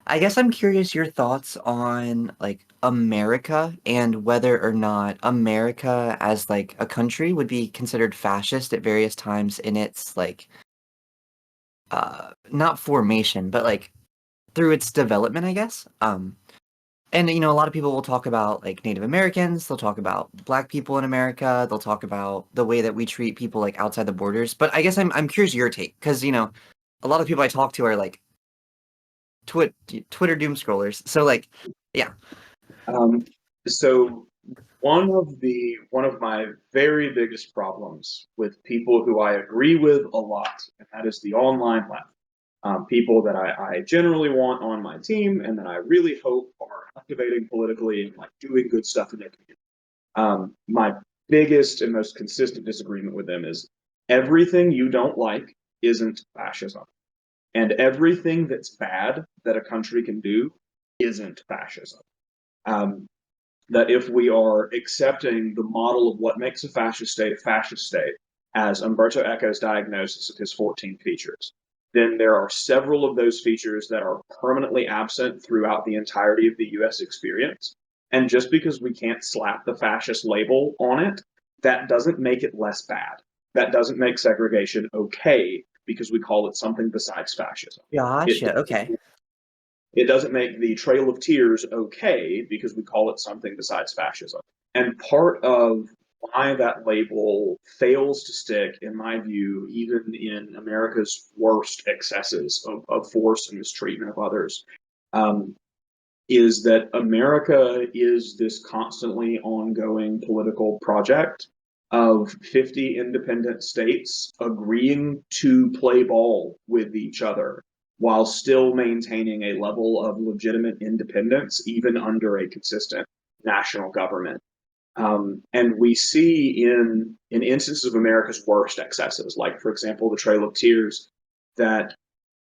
I guess I'm curious your thoughts on like America and whether or not America as like a country would be considered fascist at various times in its like not formation, but like through its development, I guess. And a lot of people will talk about like Native Americans, they'll talk about black people in America, they'll talk about the way that we treat people like outside the borders. But I guess I'm curious your take because a lot of people I talk to are like Twitter doom scrollers. So like, yeah, Um, so one of my very biggest problems with people who I agree with a lot, and that is the online left. People that I generally want on my team and that I really hope are activating politically and like doing good stuff in their community. My biggest and most consistent disagreement with them is everything you don't like isn't fascism, and everything that's bad that a country can do isn't fascism. Um, that if we are accepting the model of what makes a fascist state, as Umberto Eco's diagnosis of his 14 features, then there are several of those features that are permanently absent throughout the entirety of the US experience. And just because we can't slap the fascist label on it, that doesn't make it less bad. That doesn't make segregation okay because we call it something besides fascism. It gotcha. Okay. it doesn't make the Trail of Tears okay because we call it something besides fascism. And part of why that label fails to stick, in my view, even in America's worst excesses of force and mistreatment of others, um, is that America is this constantly ongoing political project of 50 independent states agreeing to play ball with each other while still maintaining a level of legitimate independence, even under a consistent national government. And we see in instances of America's worst excesses, like, for example, the Trail of Tears, that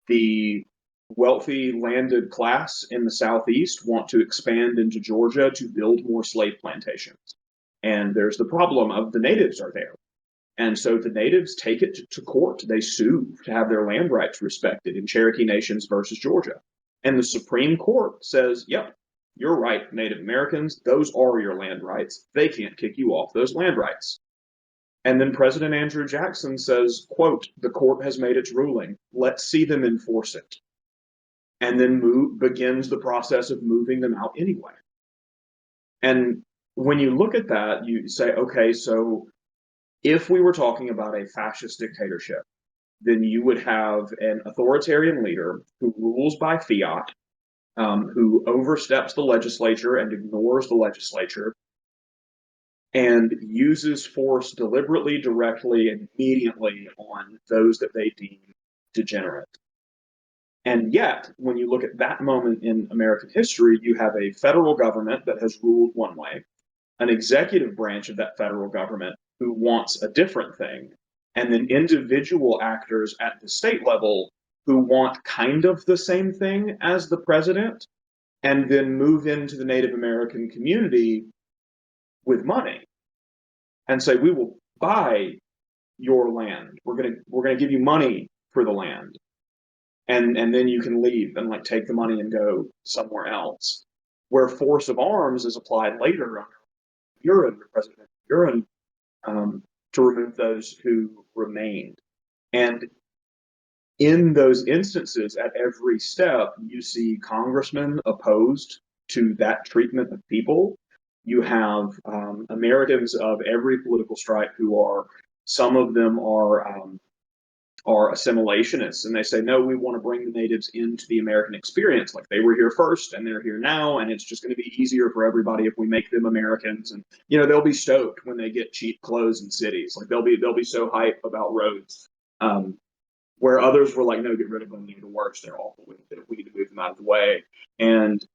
the wealthy landed class in the Southeast want to expand into Georgia to build more slave plantations. And there's the problem of the natives are there. And so the natives take it to court. They sue to have their land rights respected in Cherokee Nations versus Georgia. And the Supreme Court says, yep, you're right, Native Americans. Those are your land rights. They can't kick you off those land rights. And then President Andrew Jackson says, quote, the court has made its ruling. Let's see them enforce it. And then begins the process of moving them out anyway. And when you look at that, you say, okay, so if we were talking about a fascist dictatorship, then you would have an authoritarian leader who rules by fiat, who oversteps the legislature and ignores the legislature, and uses force deliberately, directly, and immediately on those that they deem degenerate. And yet, when you look at that moment in American history, you have a federal government that has ruled one way, an executive branch of that federal government who wants a different thing, and then individual actors at the state level who want kind of the same thing as the president, and then move into the Native American community with money and say, we will buy your land. We're gonna give you money for the land, and then you can leave and like take the money and go somewhere else. Where force of arms is applied later under Buren, President Buren, to remove those who remained. And in those instances, at every step, you see congressmen opposed to that treatment of people. You have Americans of every political stripe who are, some of them are assimilationists, and they say, no, we want to bring the natives into the American experience. Like they were here first and they're here now, and it's just going to be easier for everybody if we make them Americans. And they'll be stoked when they get cheap clothes in cities. Like they'll be so hype about roads. Where others were like, no, get rid of them, they're the worst, they're awful, we need to move them out of the way. And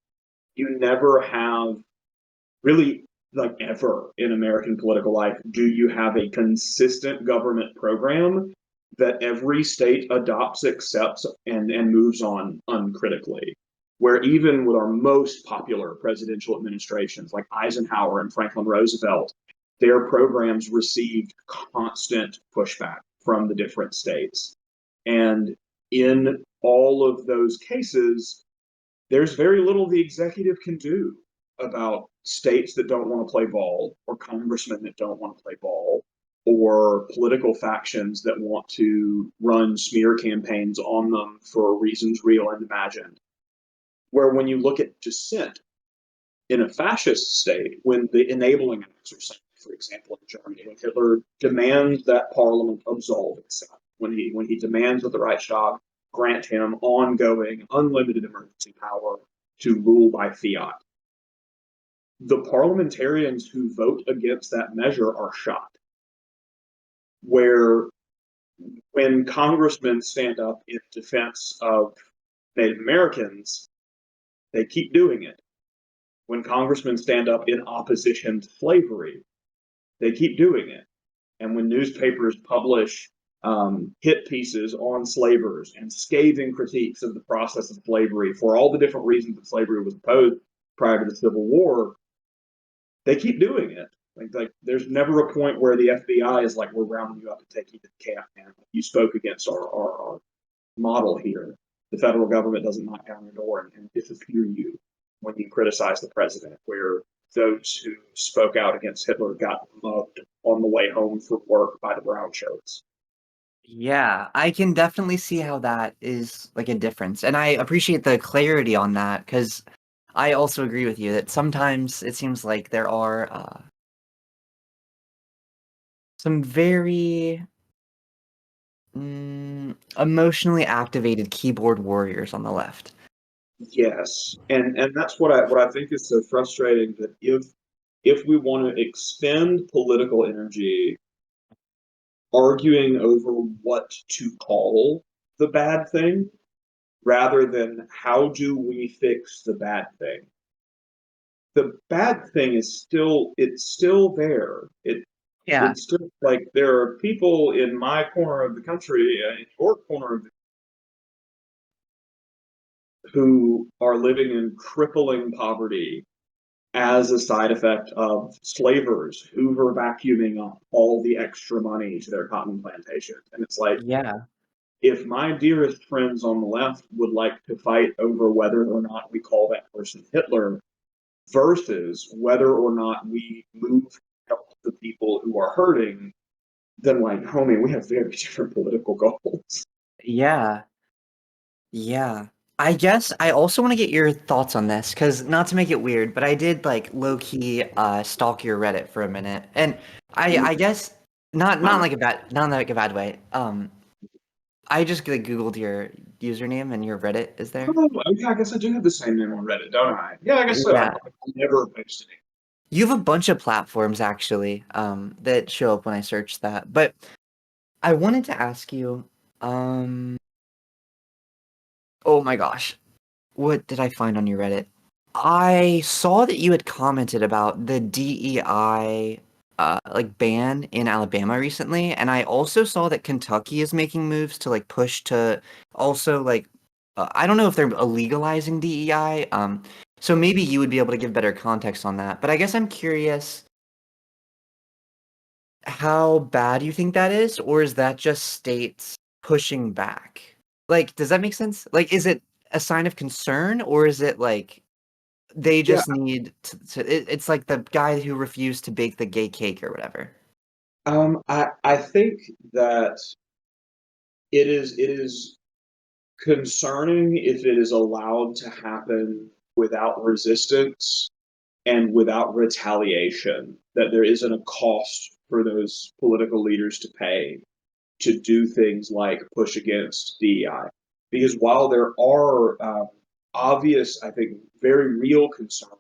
you never have really, like ever in American political life, do you have a consistent government program that every state adopts, accepts, and moves on uncritically. Where even with our most popular presidential administrations, like Eisenhower and Franklin Roosevelt, their programs received constant pushback from the different states. And in all of those cases, there's very little the executive can do about states that don't want to play ball, or congressmen that don't want to play ball, or political factions that want to run smear campaigns on them for reasons real and imagined. Where when you look at dissent in a fascist state, when the enabling acts are saying, for example, in Germany, when Hitler demands that parliament absolve itself, when he demands that the Reichstag grant him ongoing, unlimited emergency power to rule by fiat, the parliamentarians who vote against that measure are shot. Where when congressmen stand up in defense of Native Americans, they keep doing it. When congressmen stand up in opposition to slavery, they keep doing it. And when newspapers publish hit pieces on slavers and scathing critiques of the process of slavery for all the different reasons that slavery was opposed prior to the Civil War, they keep doing it. Like there's never a point where the FBI is like, we're rounding you up and taking you to camp, man. You spoke against our model here. The federal government doesn't knock down your door and disappear you when you criticize the president, where those who spoke out against Hitler got mugged on the way home from work by the brown shirts. Yeah, I can definitely see how that is like a difference. And I appreciate the clarity on that because I also agree with you that sometimes it seems like there are some very emotionally activated keyboard warriors on the left. Yes, and that's what I think is so frustrating, that if we want to expend political energy arguing over what to call the bad thing rather than how do we fix the bad thing. The bad thing is still there. Yeah. It's still like there are people in my corner of the country, in your corner of the, who are living in crippling poverty as a side effect of slavers, Hoover vacuuming up all the extra money to their cotton plantations. And it's like, Yeah. if my dearest friends on the left would like to fight over whether or not we call that person Hitler versus whether or not we move help the people who are hurting, then like, homie, we have very different political goals. Yeah. Yeah. I guess I also want to get your thoughts on this because not to make it weird, but I did like low key stalk your Reddit for a minute, and I guess not like a bad not like a bad way. I just like Googled your username and your Reddit is there. Oh, okay, I guess I do have the same name on Reddit, don't I? Yeah, I guess so. I Yeah. never posted it. You have a bunch of platforms actually that show up when I search that, but I wanted to ask you, um, oh my gosh. What did I find on your Reddit? I saw that you had commented about the DEI like ban in Alabama recently, and I also saw that Kentucky is making moves to like push to also like I don't know if they're legalizing DEI. So maybe you would be able to give better context on that. But I guess I'm curious, how bad you think that is, or is that just states pushing back? Like, does that make sense? Like, is it a sign of concern, or is it like they Yeah, just need it's like the guy who refused to bake the gay cake or whatever? I think that it is concerning if it is allowed to happen without resistance and without retaliation, that there isn't a cost for those political leaders to pay to do things like push against DEI. Because while there are obvious, I think, very real concerns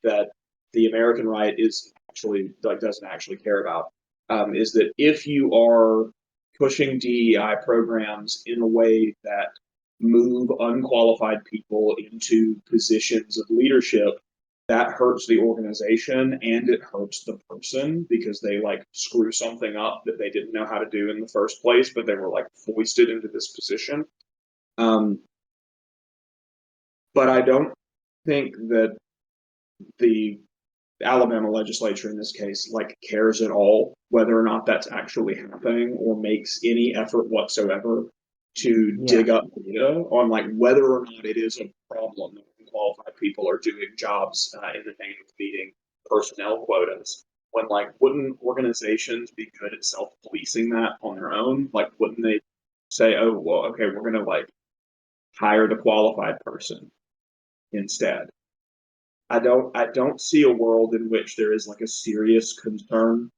that the American right is actually like doesn't actually care about, is that if you are pushing DEI programs in a way that move unqualified people into positions of leadership, that hurts the organization and it hurts the person because they like screw something up that they didn't know how to do in the first place, but they were like foisted into this position. Um, but I don't think that the Alabama legislature in this case like cares at all whether or not that's actually happening or makes any effort whatsoever to Yeah. dig up data on like whether or not it is a problem that qualified people are doing jobs in the name of meeting personnel quotas. When like wouldn't organizations be good at self-policing that on their own? Like wouldn't they say, oh well, okay, we're gonna like hire the qualified person instead? I don't see a world in which there is like a serious concern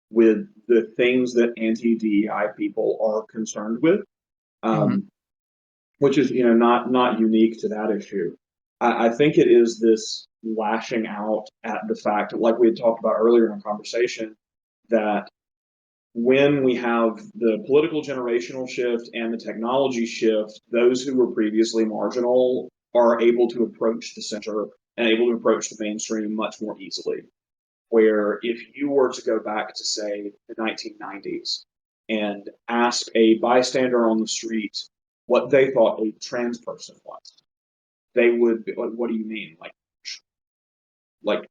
with the things that anti-DEI people are concerned with, Mhm. um, which is not unique to that issue. I think it is this lashing out at the fact, like we had talked about earlier in our conversation, that when we have the political generational shift and the technology shift, those who were previously marginal are able to approach the center and able to approach the mainstream much more easily. Where if you were to go back to, say, the 1990s and ask a bystander on the street what they thought a trans person was, they would be like, what do you mean? Like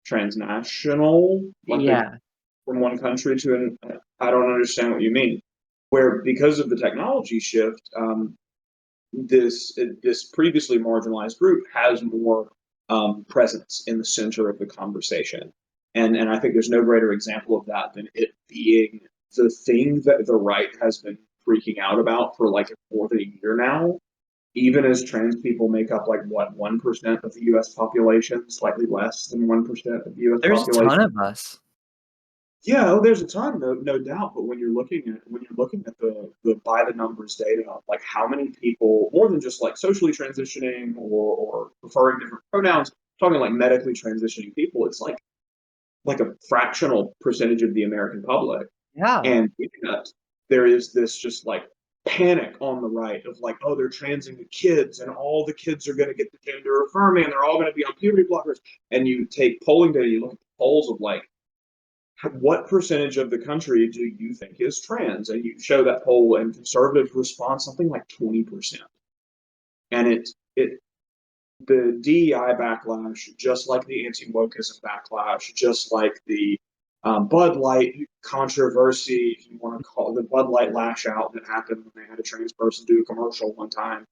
transnational? Like they Yeah. from one country to an, I don't understand what you mean. Where because of the technology shift, this previously marginalized group has more presence in the center of the conversation, and I think there's no greater example of that than it being the thing that the right has been freaking out about for like more than a year now. Even as trans people make up like what 1% of the U.S. population, slightly less than 1% of the U.S. There's a ton population. of us. Yeah, oh, there's a ton, no doubt. But when you're looking at the by the numbers data, like how many people, more than just like socially transitioning or preferring different pronouns, talking like medically transitioning people, it's like a fractional percentage of the American public. Yeah. And yet there is this just like panic on the right of like, oh, they're transing the kids, and all the kids are going to get the gender affirming, and they're all going to be on puberty blockers. And you take polling data, you look at the polls of like what percentage of the country do you think is trans? And you show that poll, and conservatives respond something like 20%. And it the DEI backlash, just like the anti-wokeism backlash, just like the Bud Light controversy, if you want to call it the Bud Light lash out that happened when they had a trans person do a commercial one time,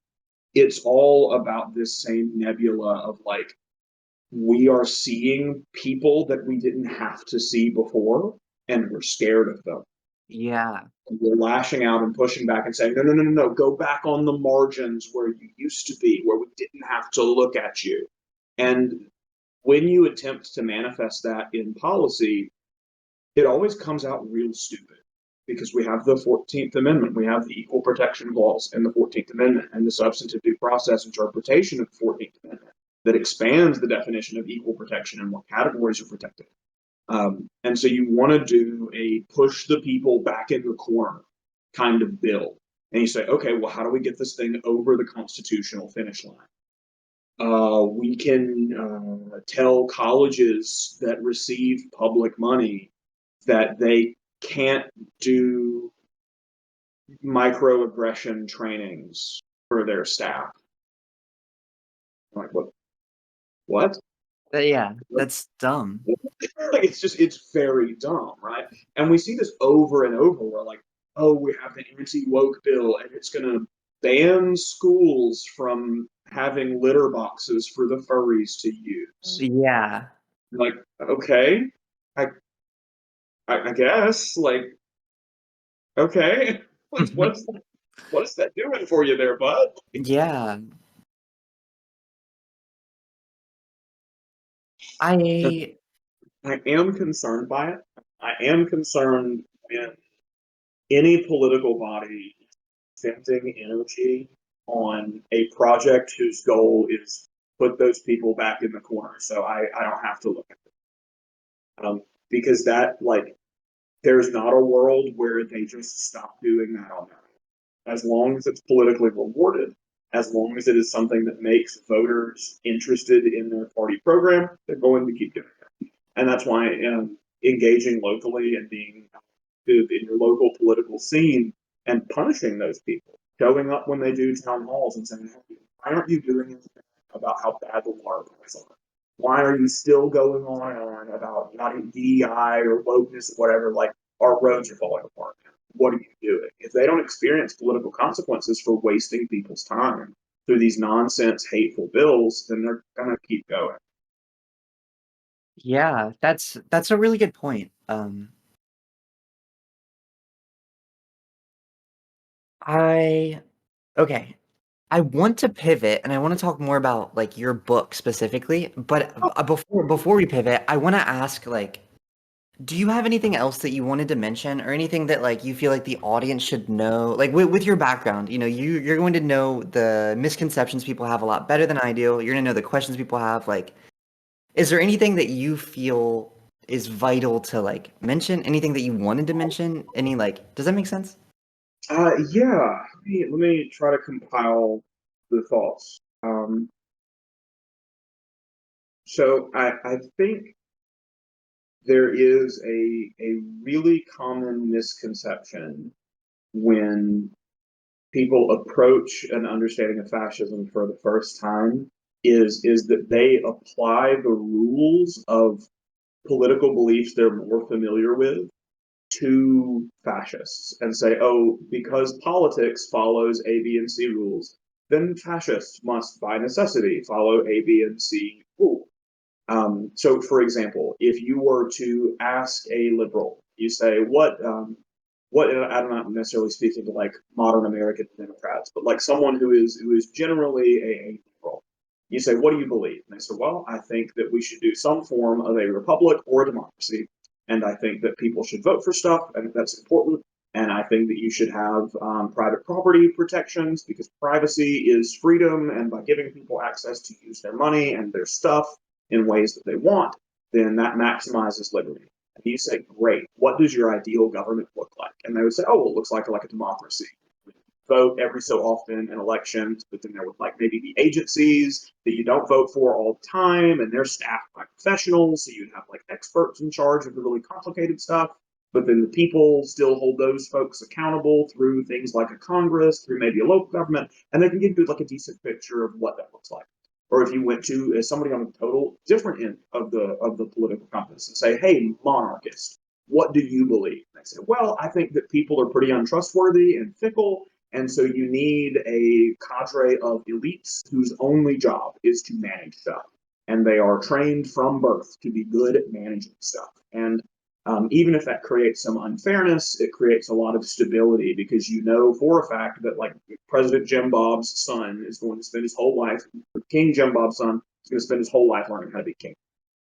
it's all about this same nebula of like we are seeing people that we didn't have to see before, and we're scared of them. Yeah. And we're lashing out and pushing back and saying, no, no, no, no, no, go back on the margins where you used to be, where we didn't have to look at you. And when you attempt to manifest that in policy, it always comes out real stupid because we have the 14th Amendment, we have the equal protection clause in the 14th Amendment, and the substantive due process interpretation of the 14th Amendment that expands the definition of equal protection and what categories are protected. And so you want to do a push the people back in the corner kind of bill. And you say, okay, well, how do we get this thing over the constitutional finish line? We can tell colleges that receive public money that they can't do microaggression trainings for their staff. I'm like, what? What? Yeah, that's dumb. Like it's very dumb, right? And we see this over and over where like, oh, we have the anti-woke bill and it's gonna ban schools from having litter boxes for the furries to use. Yeah. Like, okay, I I guess, like, okay. Like what is that doing for you there, bud? Yeah. So I I am concerned by it. I am concerned when any political body expending energy on a project whose goal is put those people back in the corner so I don't have to look at it. Because that, like, there's not a world where they just stop doing that on their own. As long as it's politically rewarded, as long as it is something that makes voters interested in their party program, they're going to keep doing it. And that's why engaging locally and being active in your local political scene and punishing those people, showing up when they do town halls and saying, hey, why aren't you doing anything about how bad the water is? Why are you still going on and on about not DEI or wokeness or whatever? Like, our roads are falling apart. What are you doing? If they don't experience political consequences for wasting people's time through these nonsense, hateful bills, then they're gonna keep going. yeah, that's a really good point. I okay. I want to pivot and I want to talk more about like your book specifically, but before we pivot, I want to ask like do you have anything else that you wanted to mention or anything that like you feel like the audience should know? Like with your background, you know, you're going to know the misconceptions people have a lot better than I do. You're going to know the questions people have. Like, is there anything that you feel is vital to like mention? Anything that you wanted to mention? Any like, does that make sense? Yeah, let me try to compile the thoughts. So I think there is a really common misconception when people approach an understanding of fascism for the first time is that they apply the rules of political beliefs they're more familiar with to fascists and say, oh, because politics follows A, B, and C rules, then fascists must by necessity follow A, B, and C rules. So, for example, if you were to ask a liberal, you say, what? I'm not necessarily speaking to like modern American Democrats, but like someone who is generally a liberal. You say, what do you believe? And they say, well, I think that we should do some form of a republic or a democracy, and I think that people should vote for stuff, and that's important. And I think that you should have private property protections because privacy is freedom, and by giving people access to use their money and their stuff in ways that they want, then that maximizes liberty. And you say, great, what does your ideal government look like? And they would say, oh, well, it looks like a democracy. Vote every so often in elections, but then there would like maybe be agencies that you don't vote for all the time, and they're staffed by professionals, so you'd have like experts in charge of the really complicated stuff. But then the people still hold those folks accountable through things like a Congress, through maybe a local government, and they can give you like a decent picture of what that looks like. Or if you went to somebody on the total different end of the political compass and say, "Hey, monarchist, what do you believe?" And they say, "Well, I think that people are pretty untrustworthy and fickle, and so you need a cadre of elites whose only job is to manage stuff, and they are trained from birth to be good at managing stuff." And even if that creates some unfairness, it creates a lot of stability because you know for a fact that like President Jim Bob's son is going to spend his whole life, King Jim Bob's son is going to spend his whole life learning how to be king.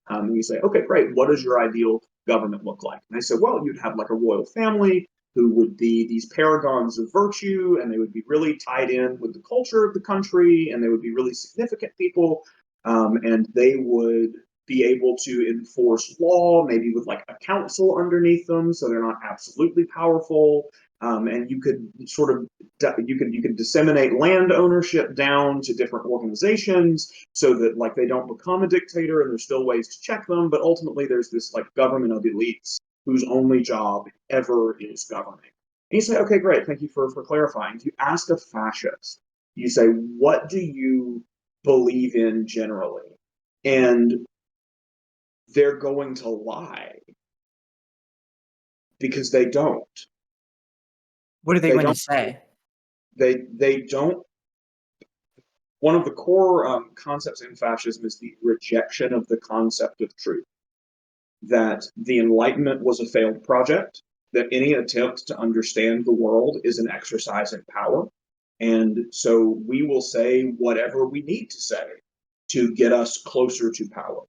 And you say, okay, great. What does your ideal government look like? And they say, well, you'd have like a royal family who would be these paragons of virtue, and they would be really tied in with the culture of the country, and they would be really significant people, and they would be able to enforce law, maybe with like a council underneath them, so they're not absolutely powerful. And you could sort of you could disseminate land ownership down to different organizations so that like they don't become a dictator and there's still ways to check them, but ultimately there's this like government of elites whose only job ever is governing. And you say, okay, great, thank you for clarifying. If you ask a fascist, you say, what do you believe in generally? And they're going to lie because they don't. What are they They going to don't. say? They don't. One of the core concepts in fascism is the rejection of the concept of truth. That the Enlightenment was a failed project. That any attempt to understand the world is an exercise in power, and so we will say whatever we need to say to get us closer to power.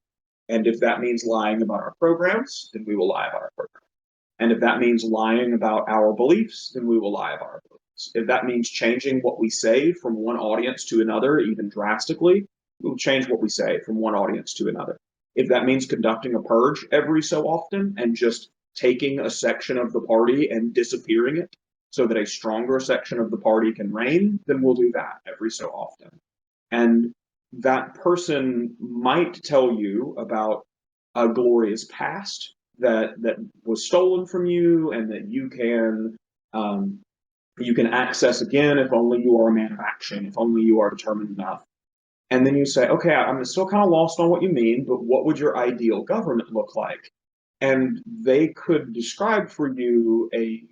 And if that means lying about our programs, then we will lie about our programs. And if that means lying about our beliefs, then we will lie about our beliefs. If that means changing what we say from one audience to another, even drastically, we will change what we say from one audience to another. If that means conducting a purge every so often and just taking a section of the party and disappearing it so that a stronger section of the party can reign, then we'll do that every so often. And that person might tell you about a glorious past that was stolen from you and that um, you can access again if only you are a man of action, if only you are determined enough. And then you say, okay, I'm still kind of lost on what you mean, but what would your ideal government look like? And they could describe for you a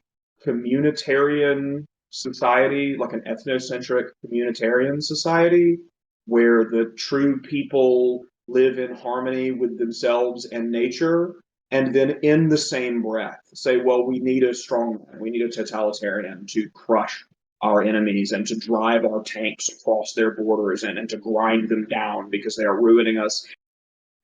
communitarian society, like an ethnocentric communitarian society, where the true people live in harmony with themselves and nature, and then in the same breath say, well, we need a strong man, we need a totalitarian to crush our enemies and to drive our tanks across their borders and to grind them down because they are ruining us.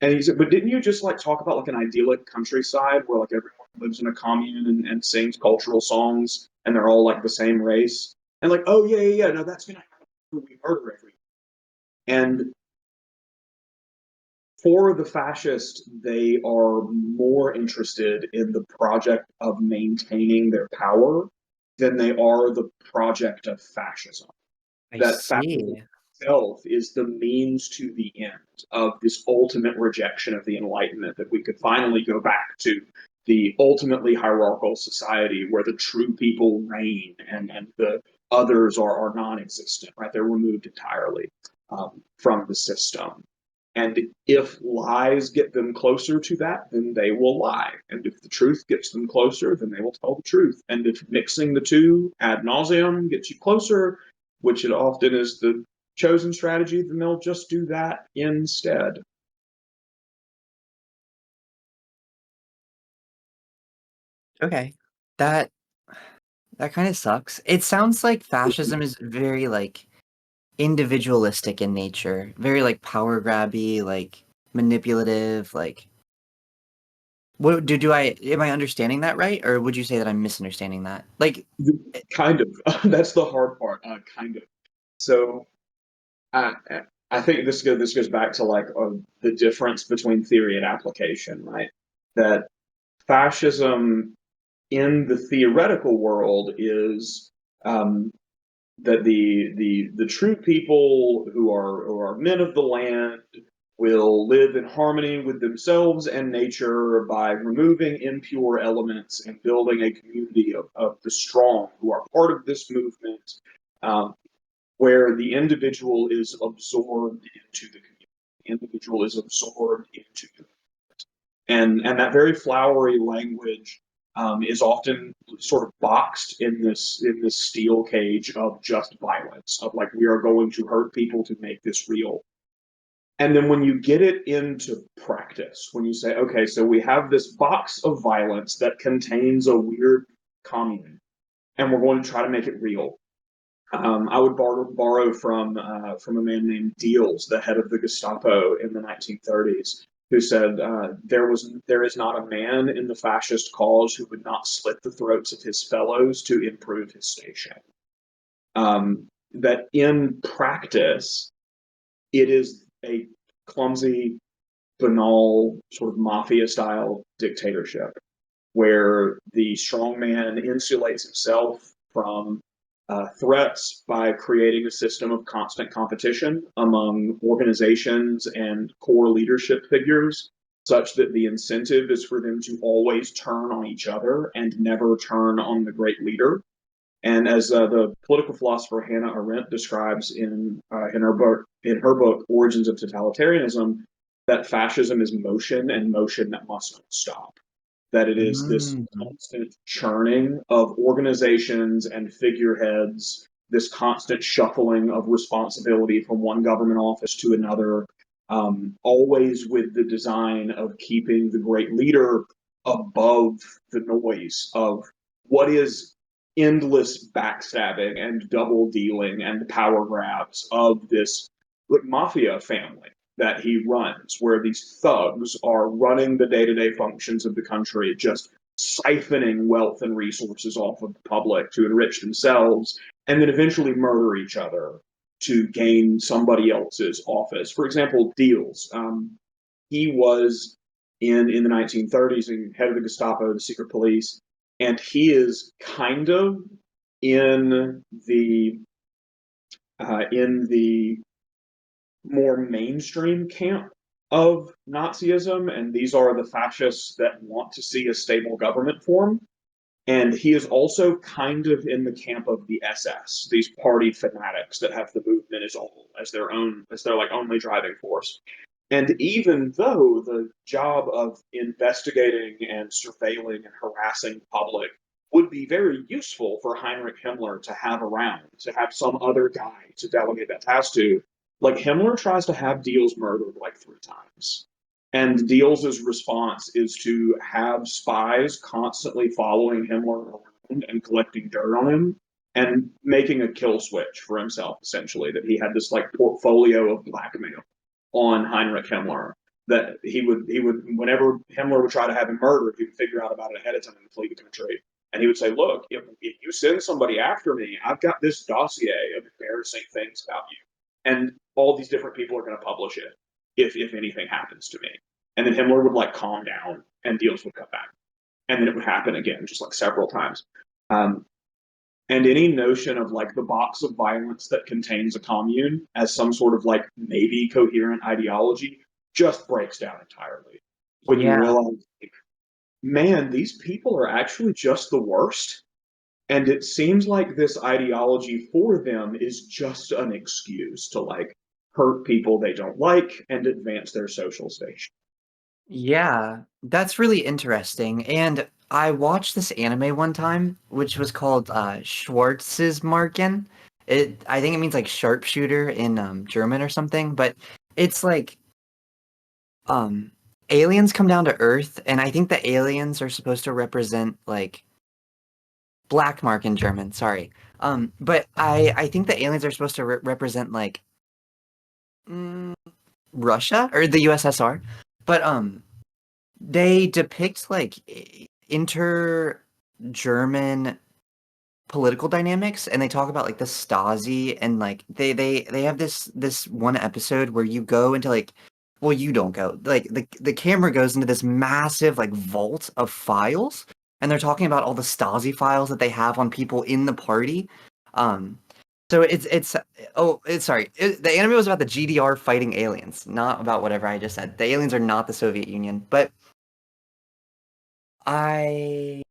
And he said, but didn't you just like talk about like an idyllic countryside where like everyone lives in a commune and sings cultural songs and they're all like the same race? And like, oh yeah, no, that's gonna happen when we murder everyone. And for the fascists, they are more interested in the project of maintaining their power than they are the project of fascism. I That fascism see. itself is the means to the end of this ultimate rejection of the Enlightenment, that we could finally go back to the ultimately hierarchical society where the true people reign and the others are non-existent, right? They're removed entirely from the system. And if lies get them closer to that, then they will lie. And if the truth gets them closer, then they will tell the truth. And if mixing the two ad nauseum gets you closer, which it often is the chosen strategy, then they'll just do that instead. Okay. That that kind of sucks. It sounds like fascism is very like individualistic in nature, very like power grabby, like manipulative, like what do I am I understanding that right, or would you say that I'm misunderstanding that? Like Kind of. That's the hard part. Kind of. So I I think this goes back to like the difference between theory and application, right? That fascism in the theoretical world is that the true people who are men of the land will live in harmony with themselves and nature by removing impure elements and building a community of the strong who are part of this movement, um, where the individual is absorbed into the community. The individual is absorbed into the and that very flowery language is often sort of boxed in this steel cage of just violence, of like we are going to hurt people to make this real. And then when you get it into practice, when you say, okay, so we have this box of violence that contains a weird commune, and we're going to try to make it real. I would borrow from a man named Deals, the head of the Gestapo in the 1930s, who said there is not a man in the fascist cause who would not slit the throats of his fellows to improve his station. That in practice, it is a clumsy, banal, sort of mafia style dictatorship where the strongman insulates himself from threats by creating a system of constant competition among organizations and core leadership figures, such that the incentive is for them to always turn on each other and never turn on the great leader. And as the political philosopher Hannah Arendt describes in her book Origins of Totalitarianism, that fascism is motion and motion that must not stop. That it is this Mm. constant churning of organizations and figureheads, this constant shuffling of responsibility from one government office to another, always with the design of keeping the great leader above the noise of what is endless backstabbing and double dealing and power grabs of this like mafia family that he runs, where these thugs are running the day-to-day functions of the country, just siphoning wealth and resources off of the public to enrich themselves, and then eventually murder each other to gain somebody else's office. For example, Deals. He was in the 1930s and head of the Gestapo, the secret police, and he is kind of in the in the more mainstream camp of Nazism, and these are the fascists that want to see a stable government form. And he is also kind of in the camp of the SS, these party fanatics that have the movement as all as their own, as their like only driving force. And even though the job of investigating and surveilling and harassing the public would be very useful for Heinrich Himmler to have around, to have some other guy to delegate that task to, like Himmler tries to have Deals murdered like 3 times. And Deals' response is to have spies constantly following Himmler around and collecting dirt on him and making a kill switch for himself, essentially, that he had this like portfolio of blackmail on Heinrich Himmler that he would whenever Himmler would try to have him murdered, he would figure out about it ahead of time and flee the country. And he would say, "Look, if you send somebody after me, I've got this dossier of embarrassing things about you, and all these different people are going to publish it if anything happens to me." And then Himmler would like calm down, and Deals would come back, and then it would happen again, just like several times. Um, and any notion of like the box of violence that contains a commune as some sort of like maybe coherent ideology just breaks down entirely when you Yeah. realize, like, man, these people are actually just the worst. And it seems like this ideology for them is just an excuse to like hurt people they don't like and advance their social station. Yeah, that's really interesting. And I watched this anime one time, which was called Schwarzesmarken. I think it means like sharpshooter in German or something, but it's like um aliens come down to Earth, and I think the aliens are supposed to represent like black mark in German, sorry. But I think the aliens are supposed to represent like mm, Russia or the USSR. But they depict like inter-German political dynamics, and they talk about like the Stasi, and like they have this one episode where you go into like, well, you don't go, like the camera goes into this massive like vault of files, and they're talking about all the Stasi files that they have on people in the party. Um, so it's oh it's sorry, the anime was about the GDR fighting aliens, not about whatever I just said. The aliens are not the Soviet Union, but I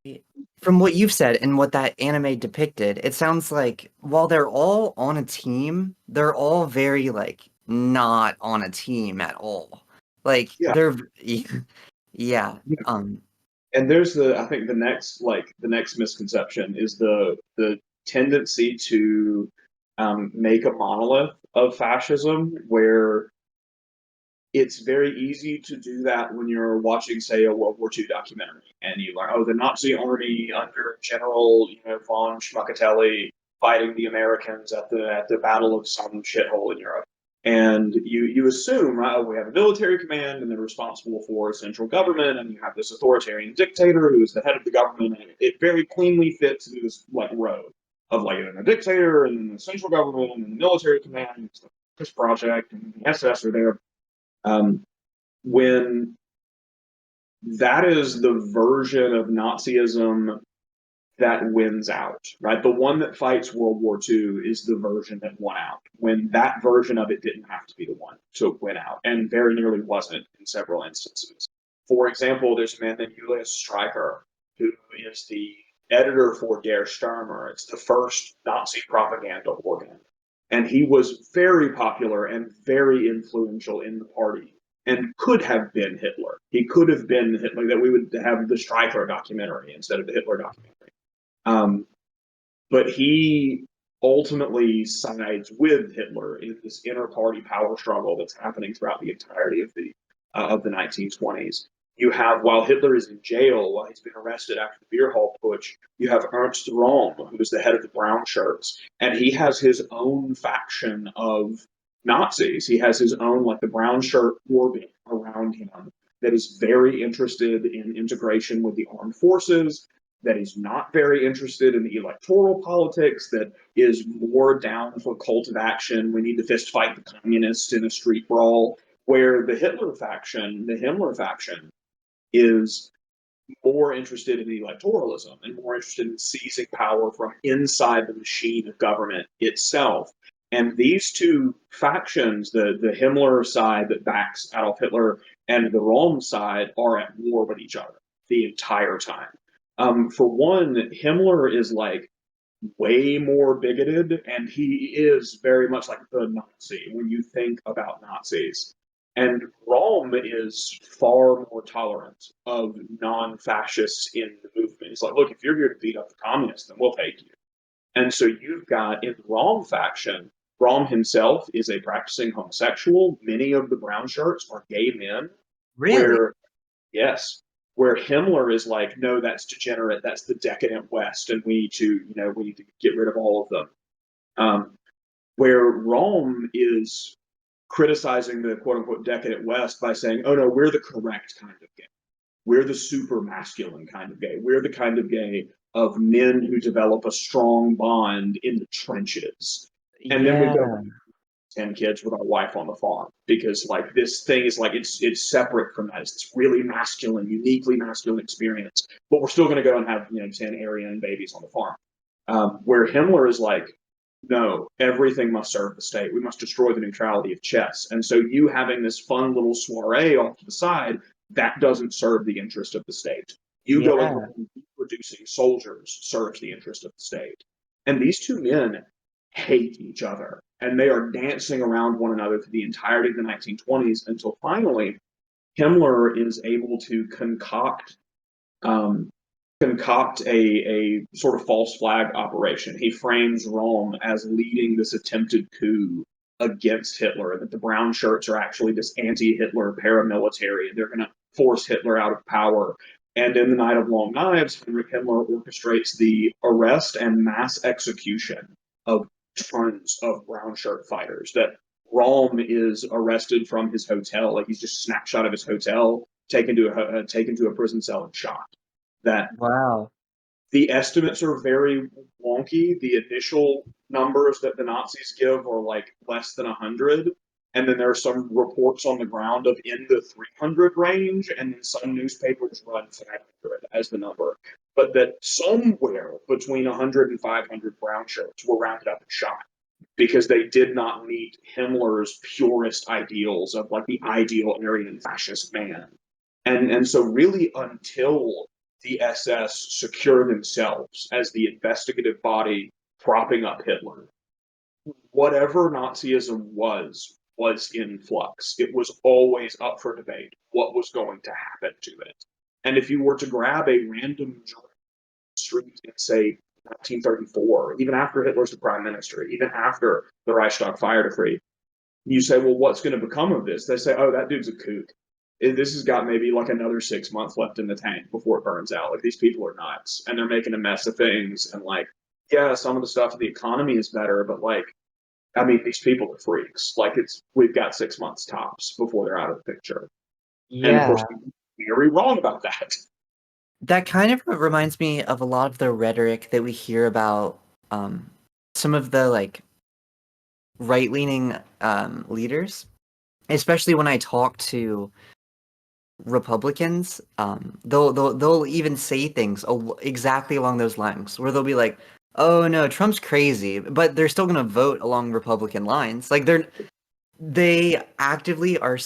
from what you've said and what that anime depicted, it sounds like while they're all on a team, they're all very like not on a team at all. Like Yeah. they're yeah, And there's the I think the next misconception is the tendency to make a monolith of fascism where it's very easy to do that when you're watching, say, a World War II documentary, and you learn, oh, the Nazi army under General, von Schmuckatelli fighting the Americans at the Battle of some shithole in Europe, and you assume, right, oh, we have a military command, and they're responsible for central government, and you have this authoritarian dictator who is the head of the government, and it very cleanly fits into this like row of like a dictator, and then the central government, and then the military command, it's the Push Project, and the SS are there, when that is the version of Nazism that wins out, right? The one that fights World War II is the version that won out, when that version of it didn't have to be the one to win out, and very nearly wasn't in several instances. For example, there's a man named Julius Streicher, who is the editor for Der Stürmer. It's the first Nazi propaganda organ. And he was very popular and very influential in the party. and could have been Hitler. He could have been Hitler. That we would have the Stryker documentary instead of the Hitler documentary. Um, but he ultimately sides with Hitler in this inter-party power struggle that's happening throughout the entirety of the 1920s. You have, while Hitler is in jail, while he's been arrested after the beer hall putsch, you have Ernst Röhm, who is the head of the Brown Shirts, and he has his own faction of Nazis. He has his own, like the Brown Shirt orbit around him that is very interested in integration with the armed forces, that is not very interested in the electoral politics, that is more down for cult of action. We need to fist fight the communists in a street brawl. Where the Himmler faction, is more interested in electoralism and more interested in seizing power from inside the machine of government itself. And these two factions, the Himmler side that backs Adolf Hitler and the Röhm side, are at war with each other the entire time. For one, Himmler is like way more bigoted, and he is very much like the Nazi when you think about Nazis. And Röhm is far more tolerant of non-fascists in the movement. He's like, look, if you're here to beat up the communists, then we'll take you. And so you've got in the Röhm faction, Röhm himself is a practicing homosexual. Many of the brown shirts are gay men, Really? where yes, where Himmler is like, no, that's degenerate, that's the decadent West, and we need to get rid of all of them. Where Röhm is criticizing the quote unquote decadent West by saying, oh no, we're the correct kind of gay. We're the super masculine kind of gay. We're the kind of gay of men who develop a strong bond in the trenches. And then we've got Yeah. 10 kids with our wife on the farm because like this thing is like it's separate from that. It's this really masculine, uniquely masculine experience, but we're still going to go and have 10 Aryan babies on the farm. Where Himmler is like, no, everything must serve the state. We must destroy the neutrality of chess. And so you having this fun little soiree off to the side, that doesn't serve the interest of the state. You going Yeah. home and producing soldiers serves the interest of the state. And these two men hate each other. And they are dancing around one another through the entirety of the 1920s until finally Himmler is able to um, concoct a sort of false flag operation. He frames Röhm as leading this attempted coup against Hitler, that the brown shirts are actually this anti-Hitler paramilitary, and they're going to force Hitler out of power. And in the Night of Long Knives, Heinrich Himmler orchestrates the arrest and mass execution of tons of brown shirt fighters. That Röhm is arrested from his hotel, like he's just snapshot of his hotel, taken to a prison cell and shot. That Wow. the estimates are very wonky. The initial numbers that the Nazis give are like less than 100. And then there are some reports on the ground of in the 300 range, and then some newspapers run 500 as the number. But that somewhere between 100 and 500 brown shirts were rounded up and shot because they did not meet Himmler's purist ideals of like the ideal Aryan fascist man. And so really until the SS secure themselves as the investigative body propping up Hitler, whatever Nazism was in flux. It was always up for debate what was going to happen to it. And if you were to grab a random street in, say, 1934, even after Hitler's the prime minister, even after the Reichstag fire decree, you say, well, what's going to become of this? They say, oh, that dude's a kook. This has got maybe like another 6 months left in the tank before it burns out. Like these people are nuts and they're making a mess of things. And like, yeah, some of the stuff in the economy is better, but like, I mean, these people are freaks. Like we've got 6 months tops before they're out of the picture. And of course, Yeah. we're very wrong about that. That kind of reminds me of a lot of the rhetoric that we hear about um, some of the like right-leaning leaders, especially when I talk to Republicans. They'll even say things exactly along those lines, where they'll be like, "Oh no, Trump's crazy," but they're still gonna vote along Republican lines. Like they actively are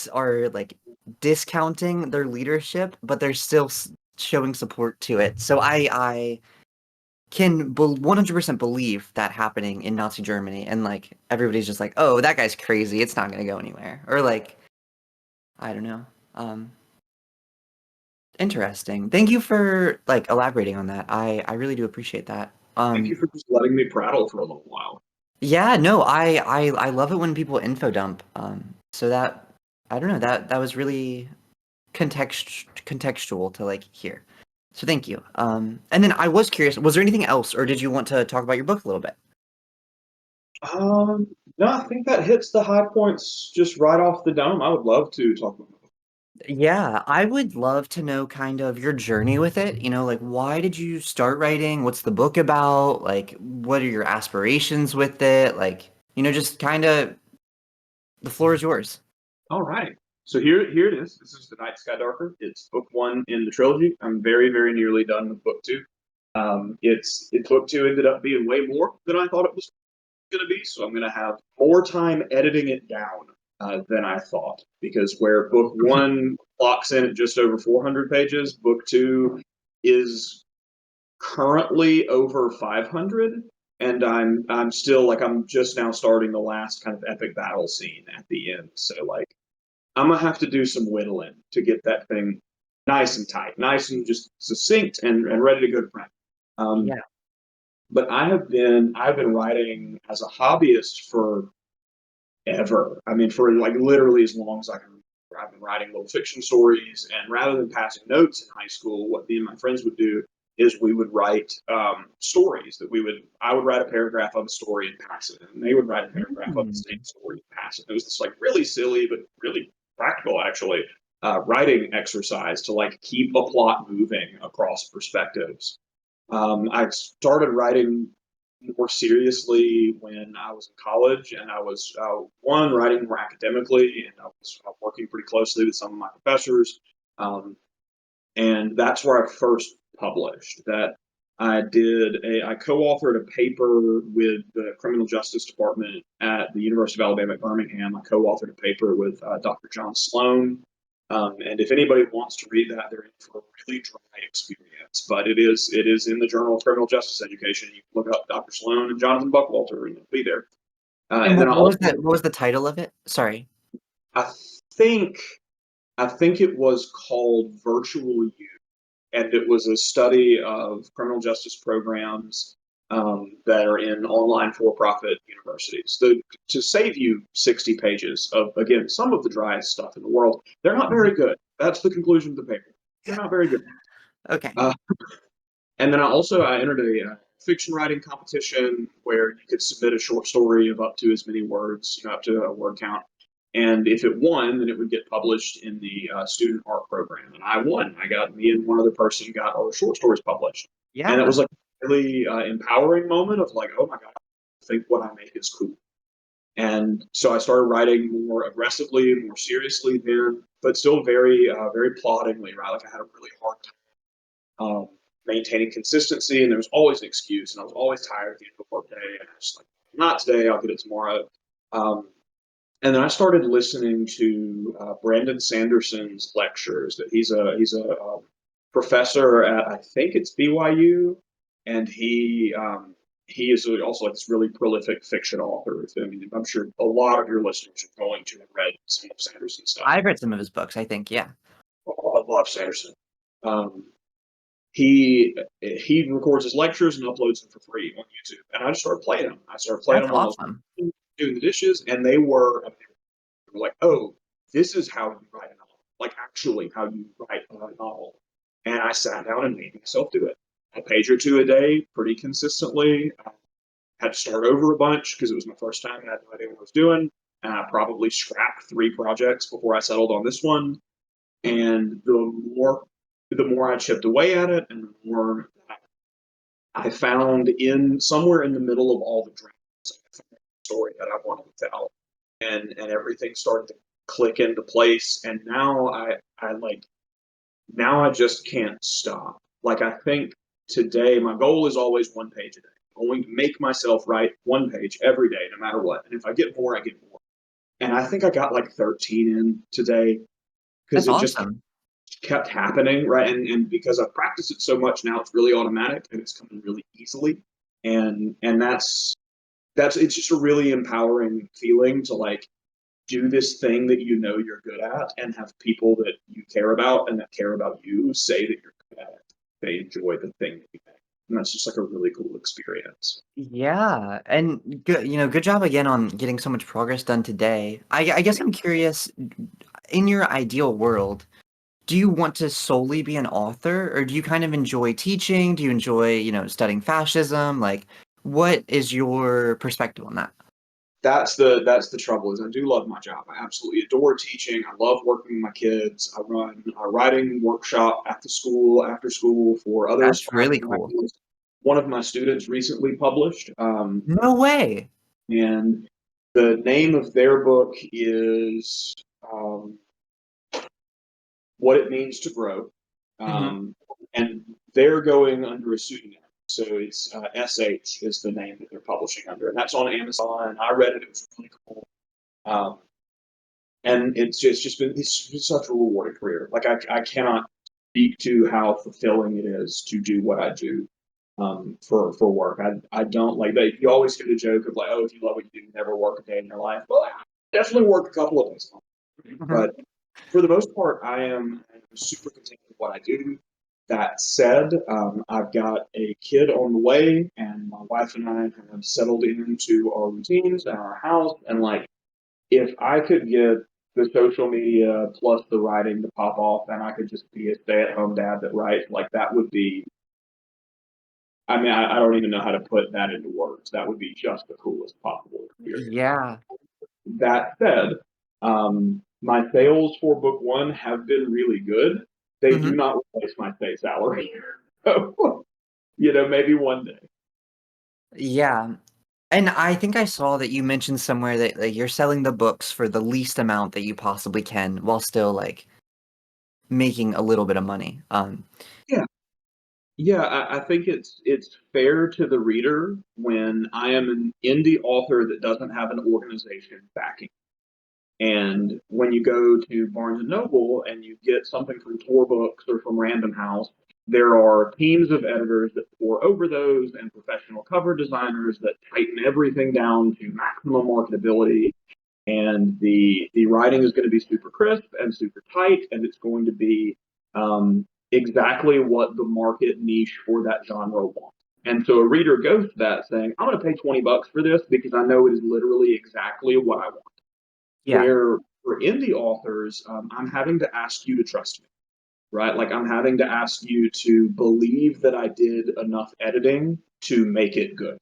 like discounting their leadership, but they're still showing support to it. So I can 100% believe that happening in Nazi Germany, and like everybody's just like, "Oh, that guy's crazy. It's not gonna go anywhere," or like I don't know. Um, Interesting. Thank you for like elaborating on that. I really do appreciate that. Thank you for just letting me prattle for a little while. Yeah, no, I love it when people info dump. So that I don't know, that was really contextual to like hear. So thank you. And then I was curious, was there anything else, or did you want to talk about your book a little bit? No, I think that hits the high points just right off the dome. I would love to talk about it. Yeah, I would love to know kind of your journey with it. You know, like why did you start writing? What's the book about? Like, what are your aspirations with it? Like, just kind of the floor is yours. All right. So here it is. This is The Night Sky Darker. It's book one in the trilogy. I'm very, very nearly done with book two. It's book two ended up being way more than I thought it was going to be. So I'm going to have more time editing it down than I thought. Because where book one clocks in at just over 400 pages, book two is currently over 500. And I'm still like I'm just now starting the last kind of epic battle scene at the end. So like I'm gonna have to do some whittling to get that thing nice and tight, nice and just succinct and ready to go to print. Um, Yeah. but I've been writing as a hobbyist for ever. I mean, for like literally as long as I can remember. I've been writing little fiction stories, and rather than passing notes in high school, what me and my friends would do is we would write stories that I would write a paragraph of a story and pass it, and they would write a paragraph of the Hmm. same story and pass it. It was this like really silly but really practical actually writing exercise to like keep a plot moving across perspectives. I started writing more seriously when I was in college, and I was one writing more academically, and I was working pretty closely with some of my professors, um, and that's where I first published. That I co-authored a paper with the Criminal Justice Department at the University of Alabama at Birmingham. I co-authored a paper with Dr. John Sloan. And if anybody wants to read that, they're in for a really dry experience. But it is in the Journal of Criminal Justice Education. You can look up Dr. Sloan and Jonathan Buckwalter, and it'll be there. And And then what, I what was also the what was the title of it? Sorry. I think I think it was called Virtual You, and it was a study of criminal justice programs that are in online for-profit universities. To save you 60 pages of, again, some of the driest stuff in the world, they're not very Mhm. good. That's the conclusion of the paper. They're not very good. Okay. Uh, and then I entered a fiction writing competition where you could submit a short story of up to as many words, up to a word count. And if it won, then it would get published in the student art program. And I won. Me and one other person got our short stories published. And it Yeah. was like a really empowering moment of like, oh my God, I think what I make is cool. And so I started writing more aggressively and more seriously then, but still very ploddingly, right? Like I had a really hard um, maintaining consistency, and there was always an excuse, and I was always tired at the end of the workday, and I was like, not today, I'll get it tomorrow. Um, and then I started listening to Brandon Sanderson's lectures. That he's a professor at I think it's BYU, and he is also like this really prolific fiction author. I mean, I'm sure a lot of your listeners are going to have read some of Sanderson's stuff. I've read some of his books, I think. Yeah. Oh, I love Sanderson. Um, he records his lectures and uploads them for free on YouTube. And I just started playing them. I started playing That's them while I was awesome. doing the dishes, and they were like, "Oh, this is how you write a novel. Like actually, how you write a novel." And I sat down and made myself do it. A page or two a day, pretty consistently. I had to start over a bunch because it was my first time and I had no idea what I was doing. And I probably scrapped 3 projects before I settled on this one. And the more I chipped away at it, and the more I found in somewhere in the middle of all the drafts, I found a story that I wanted to tell, and everything started to click into place. And now I just can't stop. Like I think today my goal is always 1 page a day. I'm going to make myself write 1 page every day, no matter what. And if I get more, I get more. And I think I got like 13 in today because That's it just awesome. kept happening, right? And because I've practiced it so much now, it's really automatic and it's coming really easily. And that's it's just a really empowering feeling to like do this thing that you know you're good at and have people that you care about and that care about you say that you're good at it. They enjoy the thing that you make. And that's just like a really cool experience. Yeah, and good job again on getting so much progress done today. I guess I'm curious, in your ideal world, do you want to solely be an author, or do you kind of enjoy teaching? Do you enjoy, studying fascism? Like, what is your perspective on that? That's the trouble is I do love my job. I absolutely adore teaching. I love working with my kids. I run a writing workshop at the school after school for other That's aspiring really cool. writers. One of my students recently published, No way. and the name of their book is um, "What It Means to Grow," Hmm. um, and they're going under a pseudonym. So it's SH is the name that they're publishing under, and that's on Amazon. I read it; it was really cool. Um, and it's such a rewarding career. Like I cannot speak to how fulfilling it is to do what I do for work. I don't like that. You always hear the joke of like, oh, if you love what you do, you never work a day in your life. Well, I definitely work a couple of days, Hmm. but for the most part, I'm super content with what I do. That said, I've got a kid on the way, and my wife and I have settled into our routines and our house, and like if I could get the social media plus the writing to pop off and I could just be a stay at home dad that writes, like that would be, I mean, I don't even know how to put that into words. That would be just the coolest possible experience. Yeah. That said, my sales for book one have been really good. They do Hmm. not replace my base salary. So, maybe one day. Yeah. And I think I saw that you mentioned somewhere that like, you're selling the books for the least amount that you possibly can while still like making a little bit of money. Yeah. Yeah, I think it's fair to the reader when I am an indie author that doesn't have an organization backing. And when you go to Barnes and Noble and you get something from Tor Books or from Random House, there are teams of editors that pour over those and professional cover designers that tighten everything down to maximum marketability. And the writing is going to be super crisp and super tight, and it's going to be exactly what the market niche for that genre wants. And so a reader goes to that saying, "I'm going to pay $20 for this because I know it is literally exactly what I want." Yeah. Where for indie authors, I'm having to ask you to trust me, right? Like I'm having to ask you to believe that I did enough editing to make it good.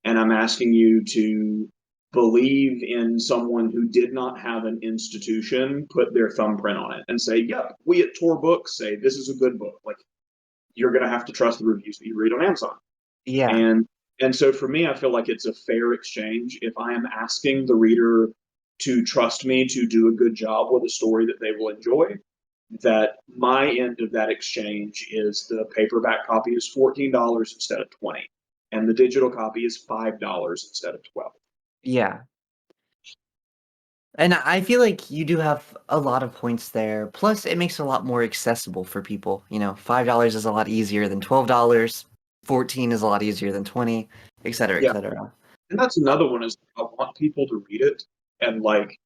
And I'm asking you to believe in someone who did not have an institution put their thumbprint on it and say, yep, we at Tor Books say this is a good book. Like you're going to have to trust the reviews that you read on Amazon. Yeah. And and so for me, I feel like it's a fair exchange if I am asking the reader to trust me to do a good job with a story that they will enjoy. That my end of that exchange is the paperback copy is $14 instead of 20, and the digital copy is $5 instead of 12. Yeah. And I feel like you do have a lot of points there. Plus, it makes it a lot more accessible for people. $5 is a lot easier than $12. 14 is a lot easier than 20, et cetera, et Yeah, cetera. and that's another one is I want people to read it, and like